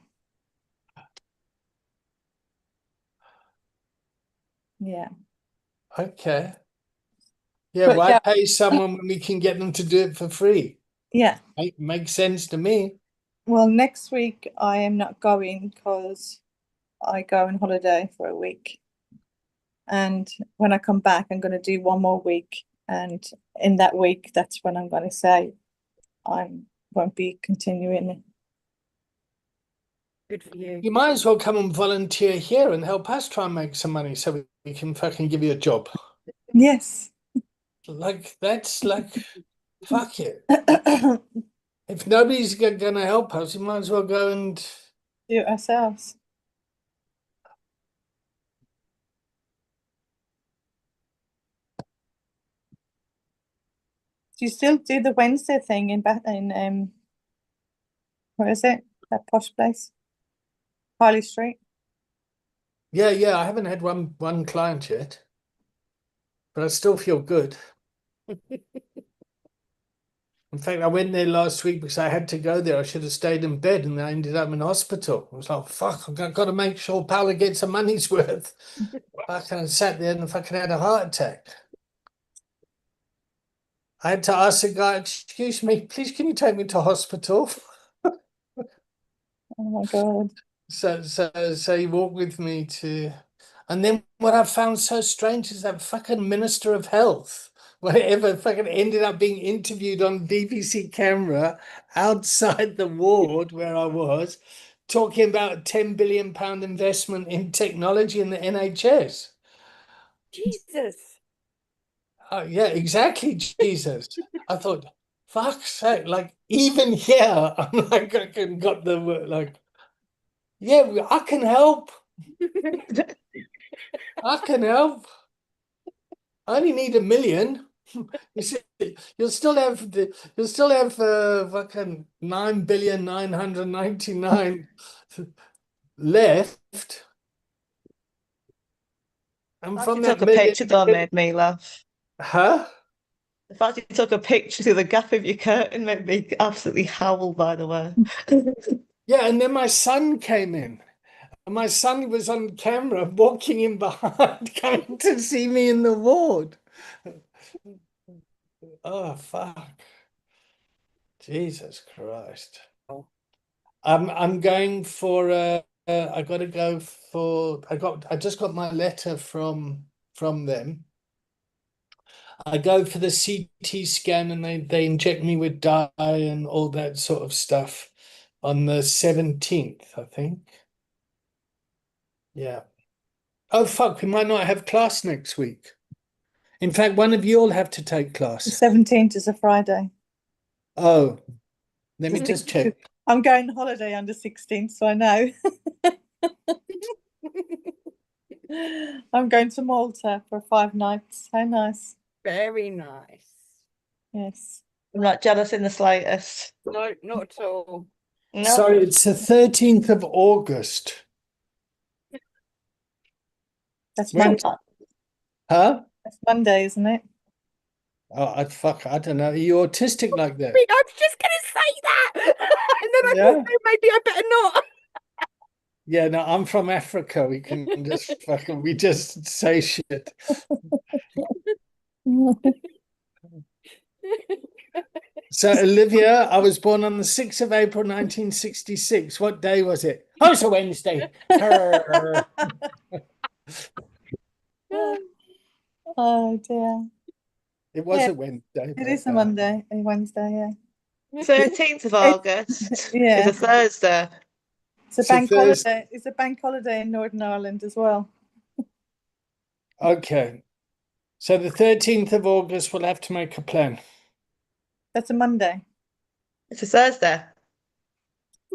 Yeah. Okay. Yeah, But why yeah, pay someone when we can get them to do it for free? yeah. Makes sense to me. Well, next week I am not going because I go on holiday for a week. And when I come back, I'm going to do one more week. And in that week, that's when I'm going to say I won't be continuing. Good for you. You might as well come and volunteer here and help us try and make some money so we can fucking give you a job. Yes. Like, that's like, fuck it. Do If nobody's going to help us, you might as well go and. it ourselves. Do you still do the Wednesday thing in where is it? That posh place? Harley Street? Yeah, I haven't had one client yet, but I still feel good. In fact, I went there last week because I had to go there. I should have stayed in bed and I ended up in hospital. I was like, fuck, I've got to make sure Paula gets her money's worth. Fucking I sat there and fucking had a heart attack. I had to ask the guy, excuse me, please can you take me to hospital? Oh my God. So he walked with me to, and then what I found so strange is that fucking Minister of Health, whatever, fucking ended up being interviewed on BBC camera outside the ward where I was, talking about a £10 billion investment in technology in the NHS. Jesus. Oh, yeah, exactly, Jesus. I thought, fuck's sake, like even here, I'm like, I can got the like, yeah, I can help. I can help. I only need 1 million. You see, you'll still have fucking 9,999 left. And The fact from you that took a million, picture though made me laugh. huh? The fact you took a picture through the gap of your curtain made me absolutely howl, by the way. Yeah, and then my son came in. And my son was on camera walking in behind, coming to see me in the ward. Oh, fuck. Jesus Christ. Oh. I'm going for I gotta go for I just got my letter from them. I go for the CT scan and they inject me with dye and all that sort of stuff on the 17th, I think. Yeah. Oh fuck, we might not have class next week. In fact, one of you all have to take The class. 17th is a Friday. Oh, let me The just 16th check. I'm going on holiday on the 16th, so I know. I'm going to Malta for 5 nights. How nice. Very nice. Yes. I'm not jealous in the slightest. No, not at all. No. Sorry, it's the 13th of August. That's When- Monday. Huh? That's Monday, isn't it? Oh, I don't know. Are you autistic like that? I was just going to say that. And then I Yeah. thought, no, maybe I better not. Yeah, no, I'm from Africa. We can just we just say shit. So, Olivia, I was born on the 6th of April, 1966. What day was it? Oh, it's a Wednesday. Grr. Oh dear. It was Yeah, a Wednesday. It but, is a Monday, a Wednesday, yeah. 13th of August yeah. is a Thursday. It's a So bank Thursday. holiday. It's a bank holiday in Northern Ireland as well. Okay. So the 13th of August, we'll have to make a plan. That's a Monday. It's a Thursday.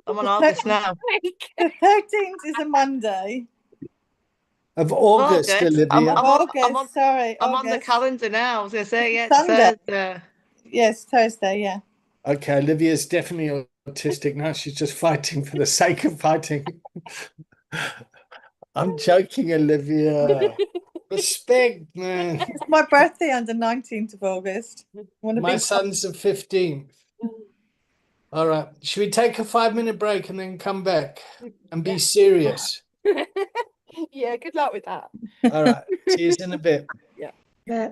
I'm on August now. The 13th is a Monday. Of August, August. Olivia. August, sorry. I'm on the August. calendar now. I was going to say, yeah, it's Sunday. Thursday. Yes, Thursday, yeah. Okay, Olivia's definitely autistic now. She's just fighting for the sake of fighting. I'm joking, Olivia. Respect, man. It's my birthday on the 19th of August. My son's the 15th. All right. Should we take a 5-minute break and then come back and be serious? Yeah, good luck with that. All right. See you in a bit. Yeah.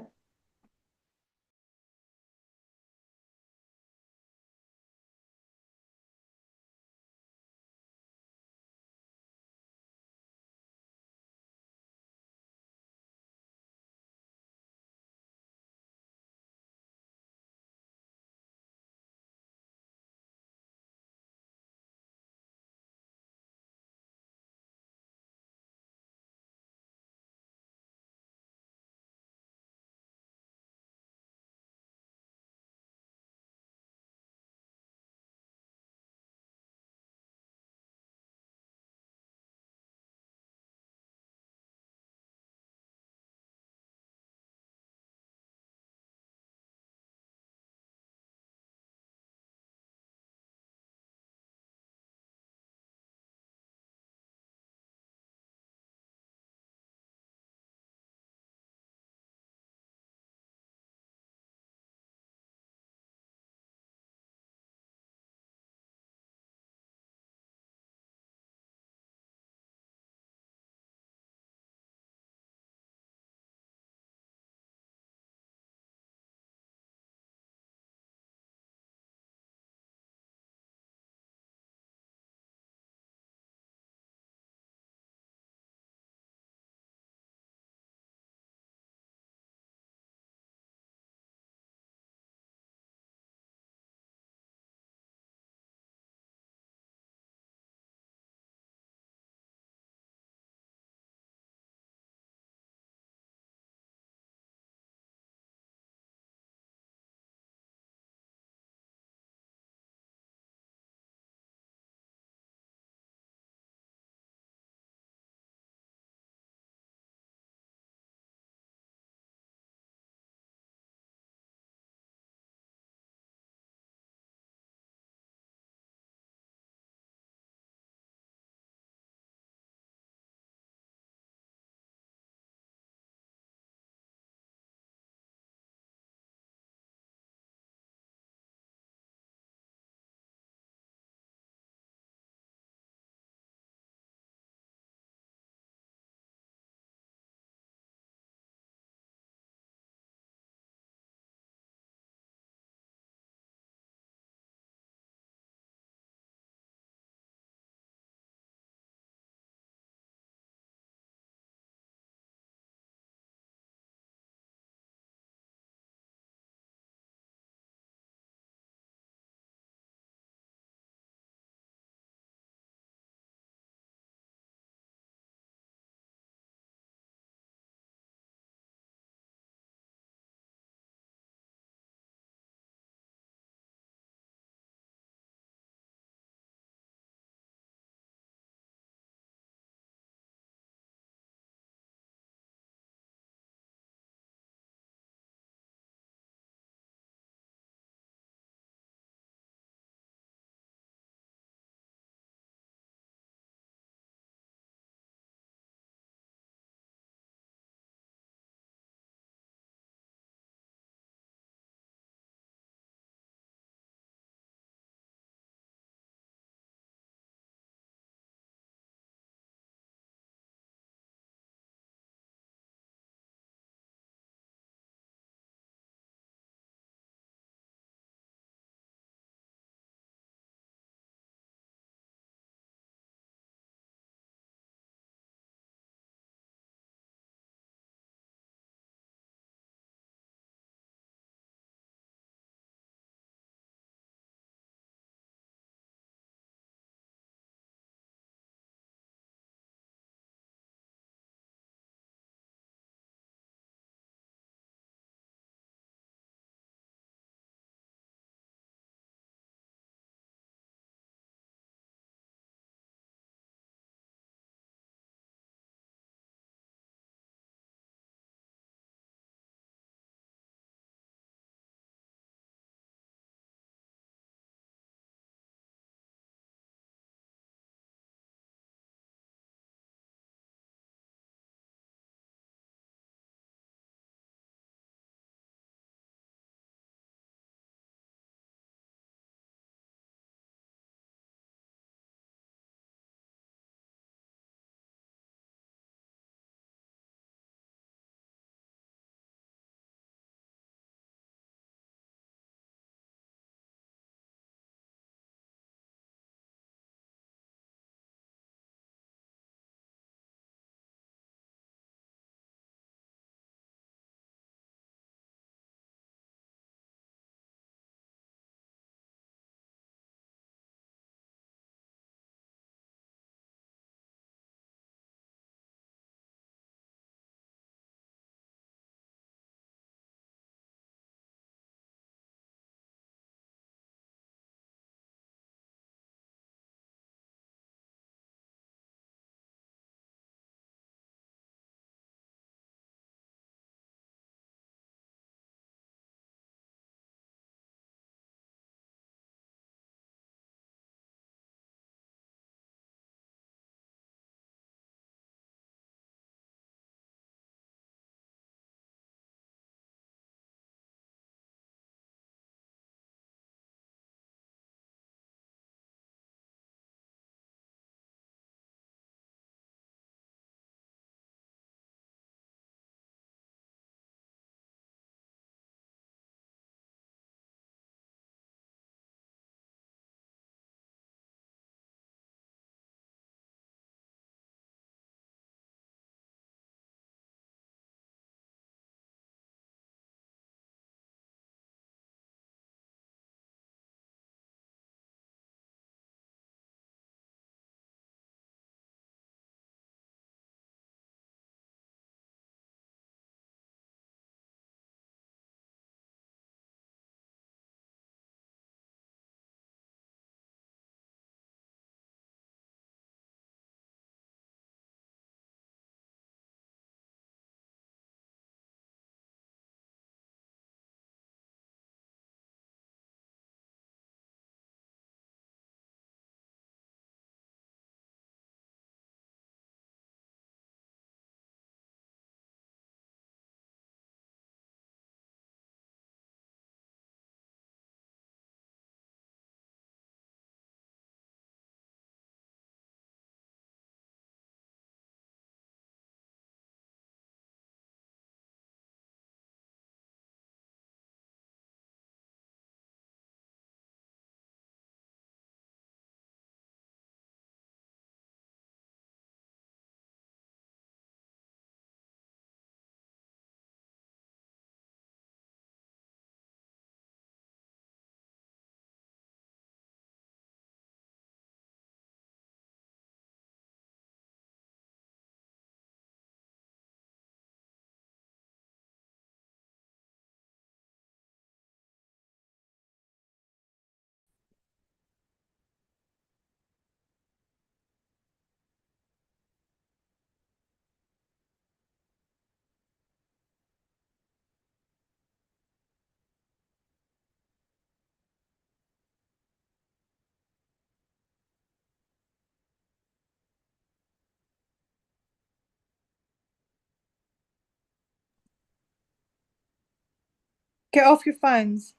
Get off your phones.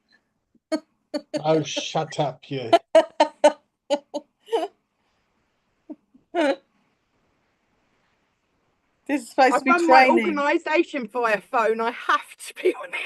Oh, shut up, you. This is supposed I to be run my training. organisation via phone. I have to be on it.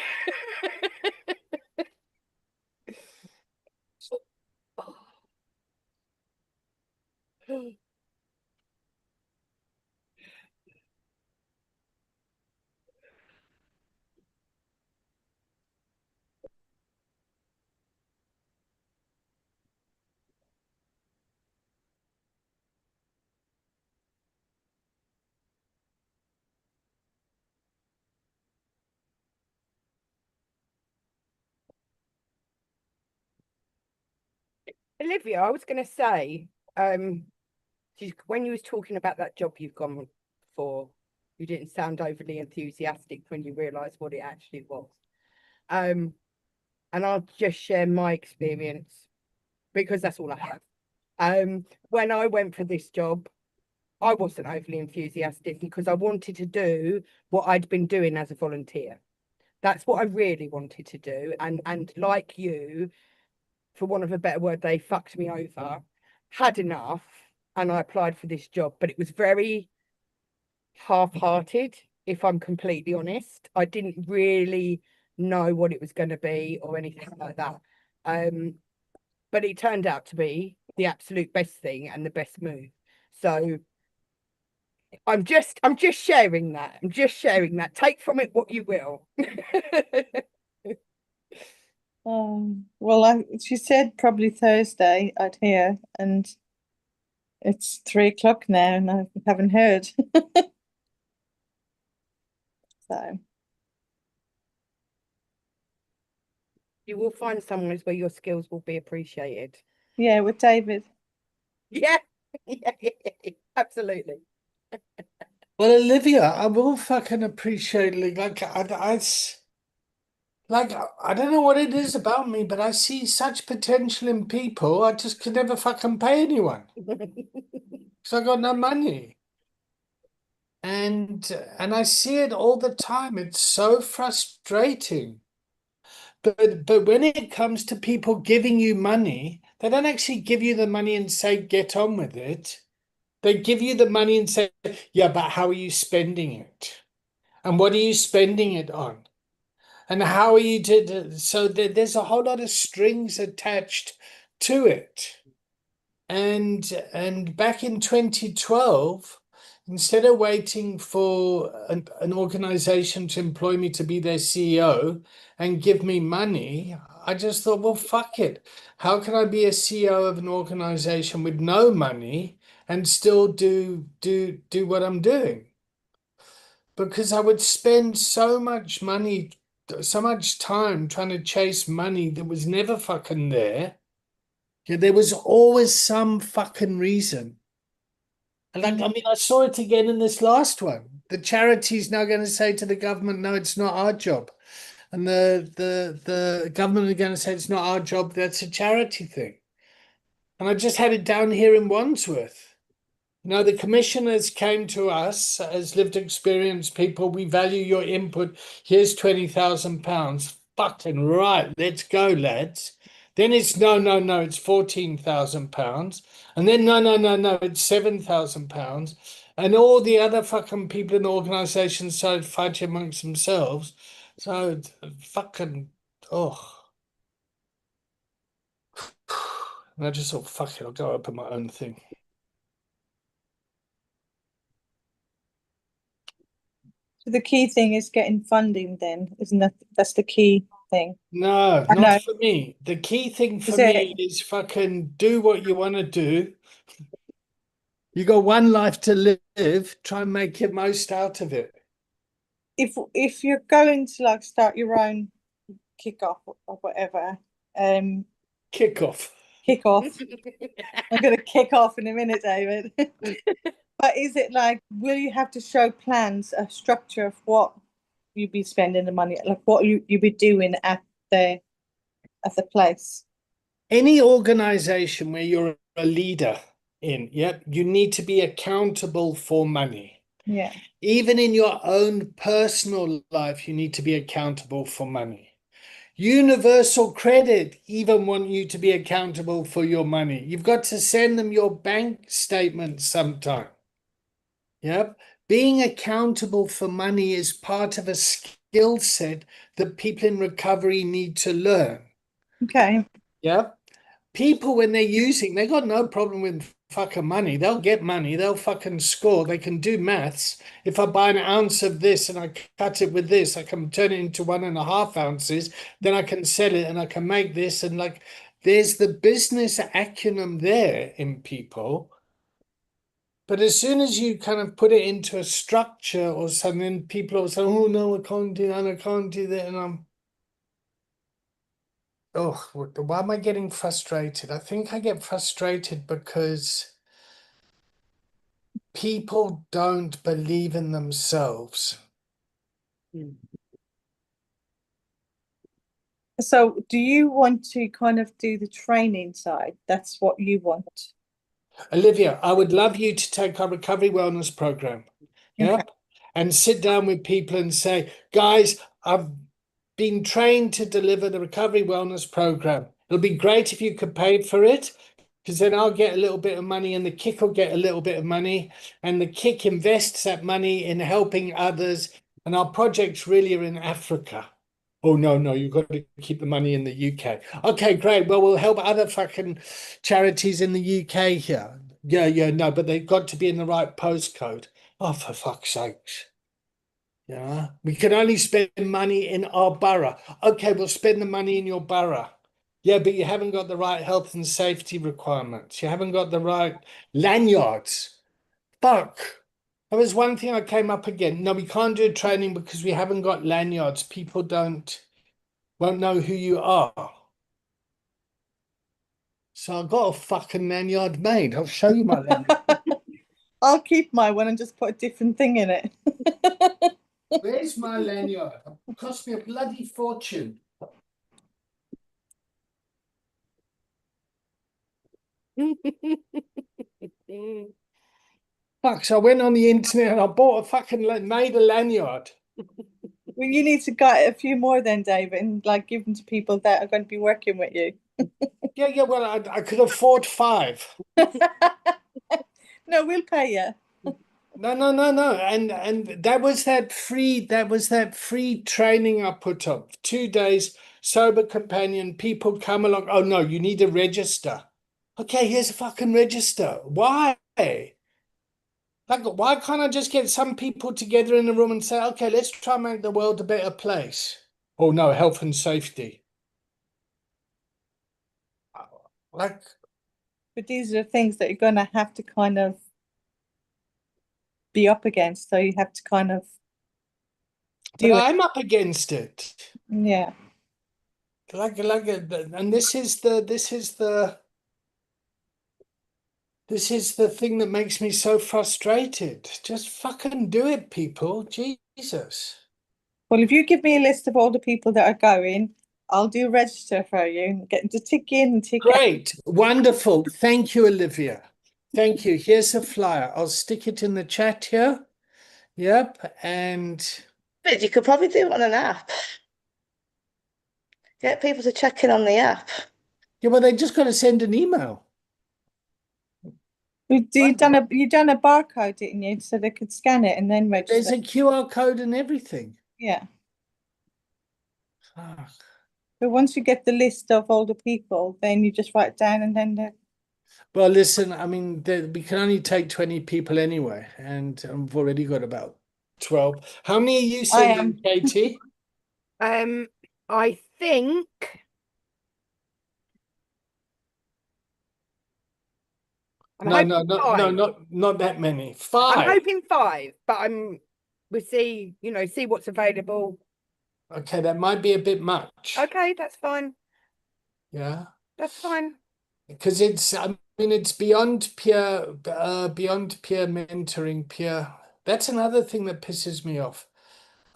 Olivia, I was going to say, when you was talking about that job you've gone for, you didn't sound overly enthusiastic when you realised what it actually was. And I'll just share my experience because that's all I have. When I went for this job, I wasn't overly enthusiastic because I wanted to do what I'd been doing as a volunteer. That's what I really wanted to do. And like you, for want of a better word, they fucked me over, had enough, and I applied for this job. But it was very half-hearted, if I'm completely honest. I didn't really know what it was going to be or anything like that. But it turned out to be the absolute best thing and the best move. So I'm just sharing that. I'm just sharing that. Take from it what you will. Well, she said probably Thursday I'd hear, and it's 3 o'clock now, and I haven't heard. So You will find somewhere where your skills will be appreciated. yeah, with David. Yeah, yeah, absolutely. Well, Olivia, I will fucking appreciate, I don't know what it is about me, but I see such potential in people. I just could never fucking pay anyone because I got no money. And I see it all the time. It's so frustrating. But when it comes to people giving you money, they don't actually give you the money and say, get on with it. They give you the money and say, yeah, but how are you spending it? And what are you spending it on? And how are you so there's a whole lot of strings attached to it. And back in 2012, instead of waiting for an organization to employ me to be their CEO and give me money, I just thought, well, fuck it. How can I be a CEO of an organization with no money and still do what I'm doing? Because I would spend so much money, so much time trying to chase money that was never fucking there. Yeah, there was always some fucking reason. And I mean, I saw it again in this last one. The charity's now going to say to the government, no, it's not our job. And the government are going to say it's not our job, that's a charity thing. And I just had it down here in Wandsworth. No, the commissioners came to us as lived experience people. We value your input. Here's £20,000. Fucking right. Let's go, lads. Then it's no, it's £14,000. And then no, it's £7,000. And all the other fucking people in the organisation started fighting amongst themselves. So fucking oh. And I just thought, fuck it, I'll go open my own thing. So the key thing is getting funding then, isn't that's the key thing? No, I know. not for me. The key thing for Is me it is fucking do what you want to do. You got one life to live, try and make your most out of it. if you're going to like start your own kickoff or whatever, Kick off. kick off. I'm gonna kick off in a minute, David. But is it like, will you have to show plans, a structure of what you'd be spending the money, like what you be doing at the place? Any organization where you're a leader in, yep, you need to be accountable for money. Yeah. Even in your own personal life, you need to be accountable for money. Universal Credit even want you to be accountable for your money. You've got to send them your bank statement sometime. Yep. Being accountable for money is part of a skill set that people in recovery need to learn. Okay. Yep. People, when they're using, they got no problem with fucking money. They'll get money. They'll fucking score. They can do maths. If I buy an ounce of this and I cut it with this, I can turn it into 1.5 ounces. Then I can sell it and I can make this. And like, there's the business acumen there in people. But as soon as you kind of put it into a structure or something, people are saying, oh no, I can't do that, I can't do that. And oh, why am I getting frustrated? I think I get frustrated because people don't believe in themselves. So do you want to kind of do the training side? That's what you want. Olivia, I would love you to take our recovery wellness program. Okay. Yep. And sit down with people and say, guys, I've been trained to deliver the recovery wellness program. It'll be great if you could pay for it, because then I'll get a little bit of money and the kick will get a little bit of money, and the kick invests that money in helping others. And our projects really are in Africa. Oh, no, no, you've got to keep the money in the UK. Okay, great. Well, we'll help other fucking charities in the UK here. Yeah, yeah, no, but they've got to be in the right postcode. Oh, for fuck's sakes. Yeah, we can only spend money in our borough. Okay, we'll spend the money in your borough. Yeah, but you haven't got the right health and safety requirements. You haven't got the right lanyards. Fuck. That was one thing I came up again. No, we can't do training because we haven't got lanyards. People won't know who you are. So I got a fucking lanyard made. I'll show you my lanyard. I'll keep my one and just put a different thing in it. Where's my lanyard? It cost me a bloody fortune. Fuck, so I went on the internet and I bought a fucking made a lanyard. Well, you need to get a few more then, David, and like give them to people that are going to be working with you. Yeah, yeah, well, I could afford 5. No, we'll pay you. No, no, no, no. And that was that free training I put up. 2 days, sober companion, people come along. Oh no, you need to register. Okay, here's a fucking register. Why? Like, why can't I just get some people together in a room and say, okay, let's try and make the world a better place? Oh no, health and safety. Like, But these are the things that you're going to have to kind of be up against. So you have to kind of but do it. I'm up against it. Yeah. And this is the thing that makes me so frustrated. Just fucking do it, people. Jesus. Well, if you give me a list of all the people that are going, I'll do register for you and get them to tick in and tick out. Great. Wonderful. Thank you, Olivia. Thank you. Here's a flyer. I'll stick it in the chat here. Yep. And But you could probably do it on an app. Get people to check in on the app. yeah, well, they just got to send an email. You done a barcode, didn't you? So they could scan it and then There's register. a QR code and everything. Yeah. Fuck. But once you get the list of all the people, then you just write it down and then Well, listen, I mean, we can only take 20 people anyway, and I've already got about 12. How many are you I sending, am. Katie? I think I'm No, hoping no, no, no, 5. not that many. I'm 5. hoping 5, but we'll see, see what's available. Okay, that might be a bit much. Okay, that's fine. Yeah. That's fine. Because it's beyond peer mentoring, peer. That's another thing that pisses me off.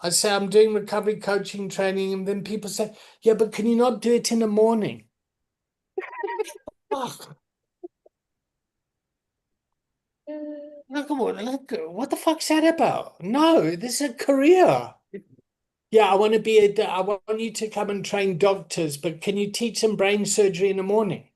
I say I'm doing recovery coaching training, and then people say, yeah, but can you not do it in the morning? Fuck. Look, what the fuck's that about? No, this is a career. Yeah, I want you to come and train doctors, but can you teach them brain surgery in the morning?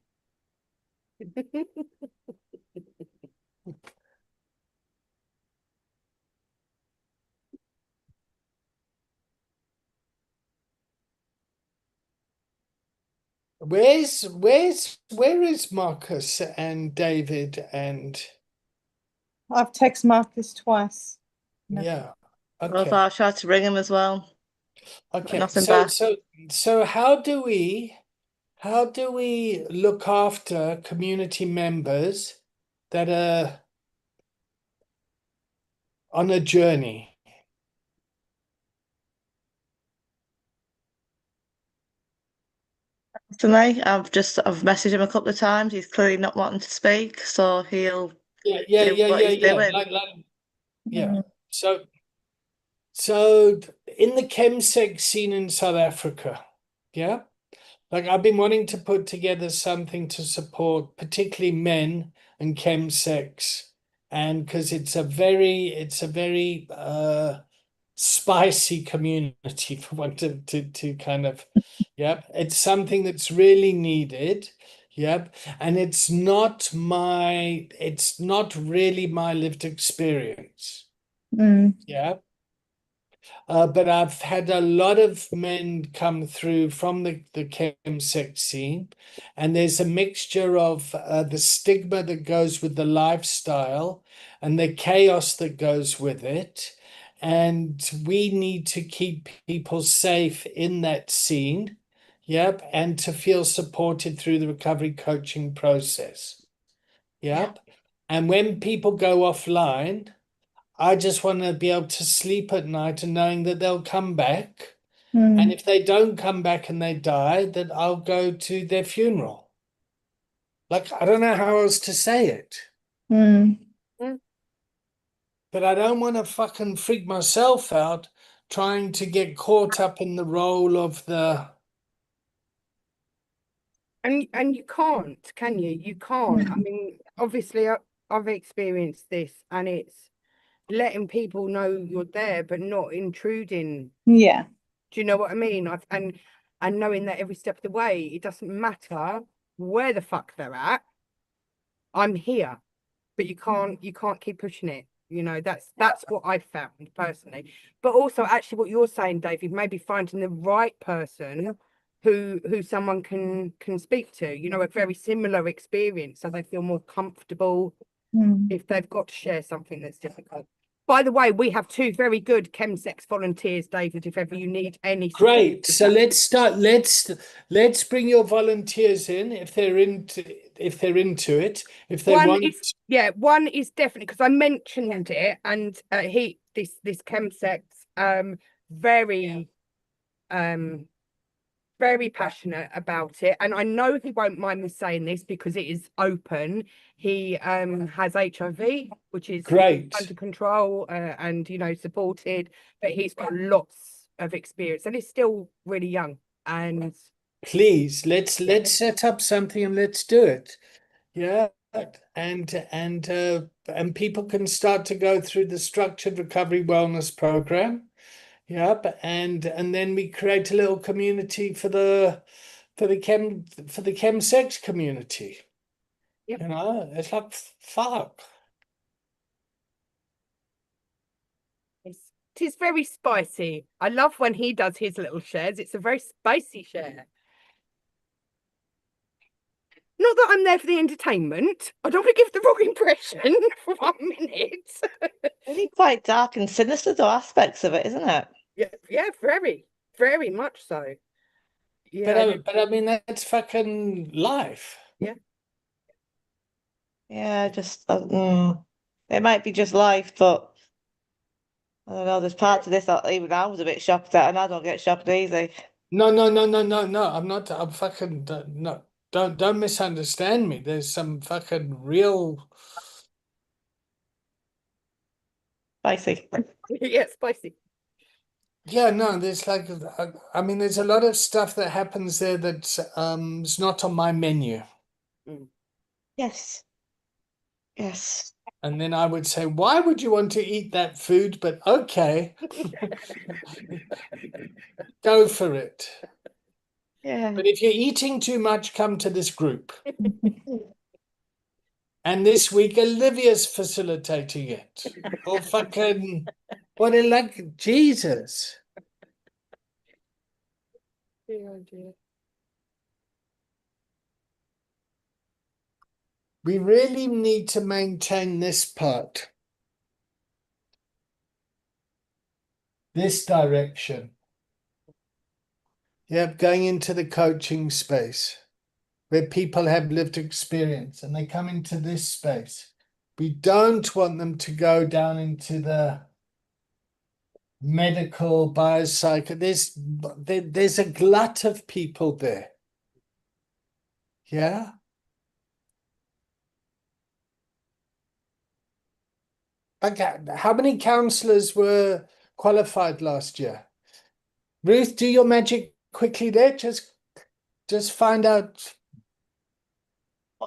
Where is Marcus and David and I've texted Marcus twice. No. yeah. Well, Okay. I tried to ring him as well, but Okay. nothing back. So how do we look after community members that are on a journey? Tonight, I've messaged him a couple of times. He's clearly not wanting to speak, so he'll do what he's Yeah. doing. Yeah. Mm, So in the chemsec scene in South Africa, yeah, like I've been wanting to put together something to support particularly men and chemsex, and because it's a very spicy community for one to kind of, yep, it's something that's really needed. Yep. And it's not really my lived experience. Mm, Yeah. But I've had a lot of men come through from the chemsex scene, and there's a mixture of the stigma that goes with the lifestyle and the chaos that goes with it. And we need to keep people safe in that scene, yep, and to feel supported through the recovery coaching process, yeah. yep. And when people go offline, I just want to be able to sleep at night and knowing that they'll come back. And mm, if they don't come back and they die, that I'll go to their funeral. Like, I don't know how else to say it, mm. but I don't want to fucking freak myself out trying to get caught up in the role of the. And you can't, can you? You can't. I mean, obviously, I've experienced this, and it's letting people know you're there, but not intruding. Yeah. Do you know what I mean? And knowing that every step of the way, it doesn't matter where the fuck they're at. I'm here, but you can't keep pushing it. You know, that's what I found personally. But also, actually, what you're saying, David, maybe finding the right person who someone can speak to. You know, a very similar experience, so they feel more comfortable Mm. if they've got to share something that's difficult. By the way, we have two very good chemsex volunteers, David, if ever you need any support Great. with So that. let's start. Let's bring your volunteers in if they're into it. If they One want. is, yeah, one is definitely, because I mentioned it, and this chemsex, very um very passionate about it, and I know he won't mind me saying this because it is open. He has HIV, which is Great. under control, and supported, but he's got lots of experience and he's still really young. And Please, let's set up something and let's do it. Yeah, and people can start to go through the structured recovery wellness program. Yep, and then we create a little community for the chemsex community. yep, It's like fuck. it is very spicy. I love when he does his little shares. It's a very spicy share. Not that I'm there for the entertainment. I don't want to give the wrong impression for 1 minute. Really quite dark and sinister, though, aspects of it, isn't it? Yeah, yeah, very, very much so. But Yeah, I mean that's fucking life. yeah. Yeah, it might be just life, but I don't know. There's parts of this that even I was a bit shocked at, and I don't get shocked easy. No. I'm not. I'm fucking no. Don't misunderstand me. There's some fucking real. Spicy. Yeah, spicy. Yeah, no, there's like, I mean, there's a lot of stuff that happens there that's is not on my menu. Mm. Yes. Yes. And then I would say, why would you want to eat that food? But okay, go for it. Yeah. But if you're eating too much, come to this group. And this week, Olivia's facilitating it. Or fucking, what a like, Jesus. Dear, dear. We really need to maintain this part, this direction. Yep, going into the coaching space where people have lived experience and they come into this space. We don't want them to go down into the medical, biopsych. There's a glut of people there. Yeah. Okay. How many counselors were qualified last year? Ruth, do your magic quickly there. Just find out.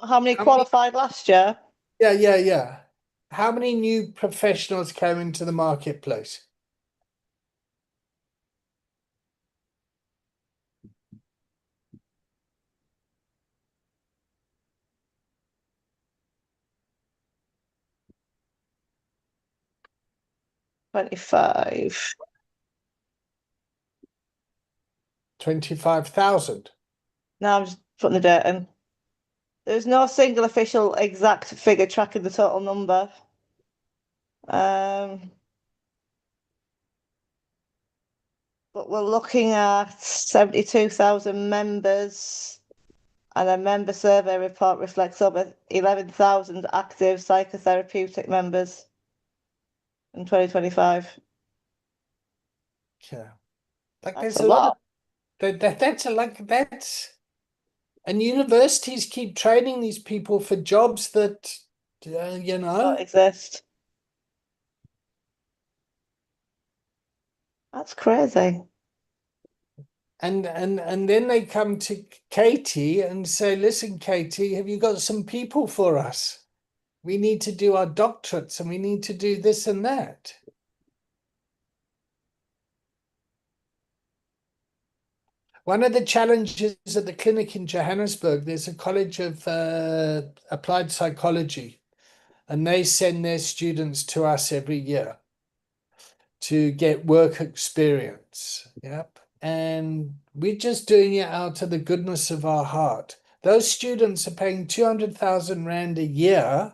How many qualified last year? Yeah. How many new professionals came into the marketplace? $25. 25,000. Now I'm just putting the date in. There's no single official exact figure tracking the total number. But we're looking at 72,000 members, and a member survey report reflects over 11,000 active psychotherapeutic members in 2025. Yeah. Like That's there's a a lot lot. of that's and universities keep training these people for jobs that Don't exist. That's crazy. and then they come to Katie and say, listen, Katie, have you got some people for us? We need to do our doctorates and we need to do this and that. One of the challenges at the clinic in Johannesburg, there's a college of applied psychology, and they send their students to us every year to get work experience. Yep. And we're just doing it out of the goodness of our heart. Those students are paying 200,000 Rand a year.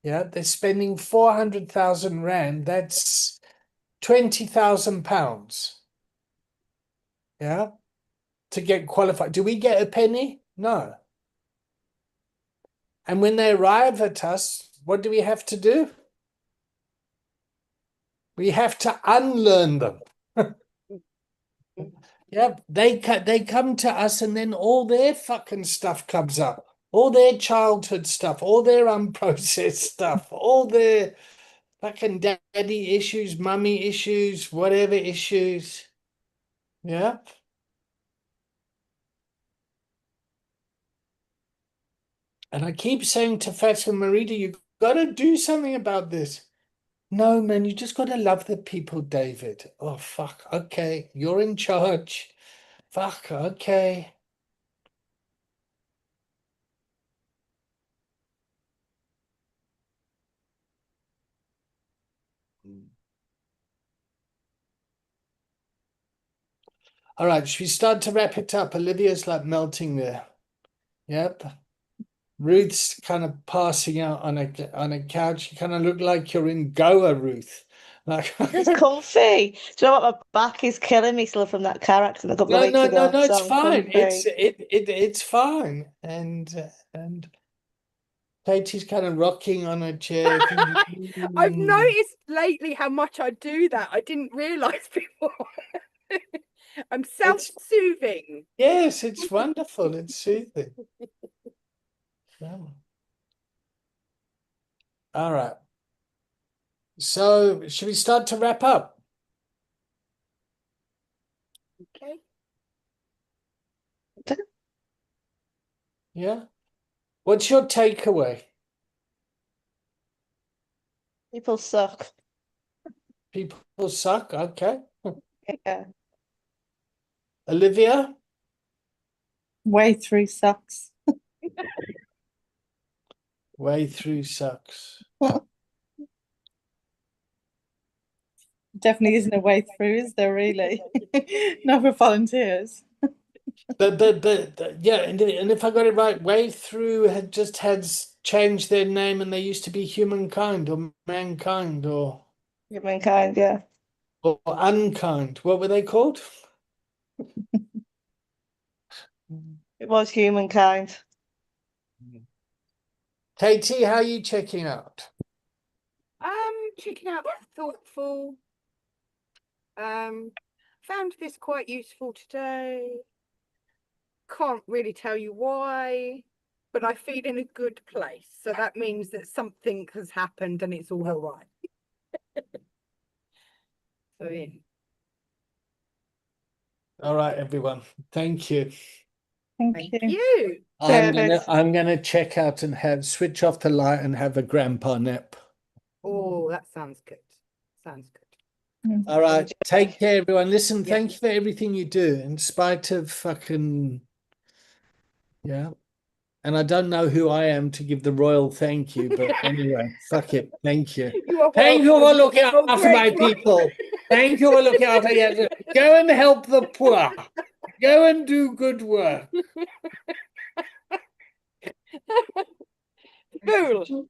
Yeah, they're spending 400,000 Rand. That's 20,000 pounds. Yeah, to get qualified. Do we get a penny? No. And when they arrive at us, what do we have to do? We have to unlearn them. Yeah, they come to us, and then all their fucking stuff comes up, all their childhood stuff, all their unprocessed stuff, all their fucking daddy issues, mummy issues, whatever issues. Yeah. And I keep saying to Fatima Marita, you got to do something about this. No, man, you just got to love the people, David. Oh, fuck. Okay, you're in charge. Fuck, okay. All right, should we start to wrap it up? Olivia's like melting there. Yep. Ruth's kind of passing out on a couch. You kind of look like you're in Goa, Ruth. Like It's comfy. Do you know what? My back is killing me still from that car accident a couple of no, weeks no, no, ago. no, it's So fine. comfy. It's fine. And Katie's kind of rocking on a chair. I've "Mm." noticed lately how much I do that. I didn't realize before. I'm self-soothing. Yes, it's wonderful. It's soothing. Yeah. All right. So should we start to wrap up? Okay. Yeah. What's your takeaway? People suck. People suck. Okay. Yeah. Olivia? Way through sucks. Way through sucks. Definitely isn't a way through, is there really? Not for volunteers. But yeah, and if I got it right, way through had changed their name and they used to be humankind or mankind Humankind, yeah. or unkind. What were they called? It was humankind. Katie, how are you checking out? Checking out thoughtful. Found this quite useful today. Can't really tell you why, but I feel in a good place. So that means that something has happened and it's all right. So yeah. All right, everyone. Thank you. Thank Thank you. you. I'm gonna check out and switch off the light and have a grandpa nap. Oh, that sounds good. Sounds good. All right. Enjoy. Take care, everyone. Listen, Yeah. thank you for everything you do, in spite of fucking yeah. And I don't know who I am to give the royal thank you, but anyway, fuck it. Thank you. You are Thank you for welcome. looking Oh, after my great one. people. Thank you for looking after. Yeah, go and help the poor. Go and do good work. Cool.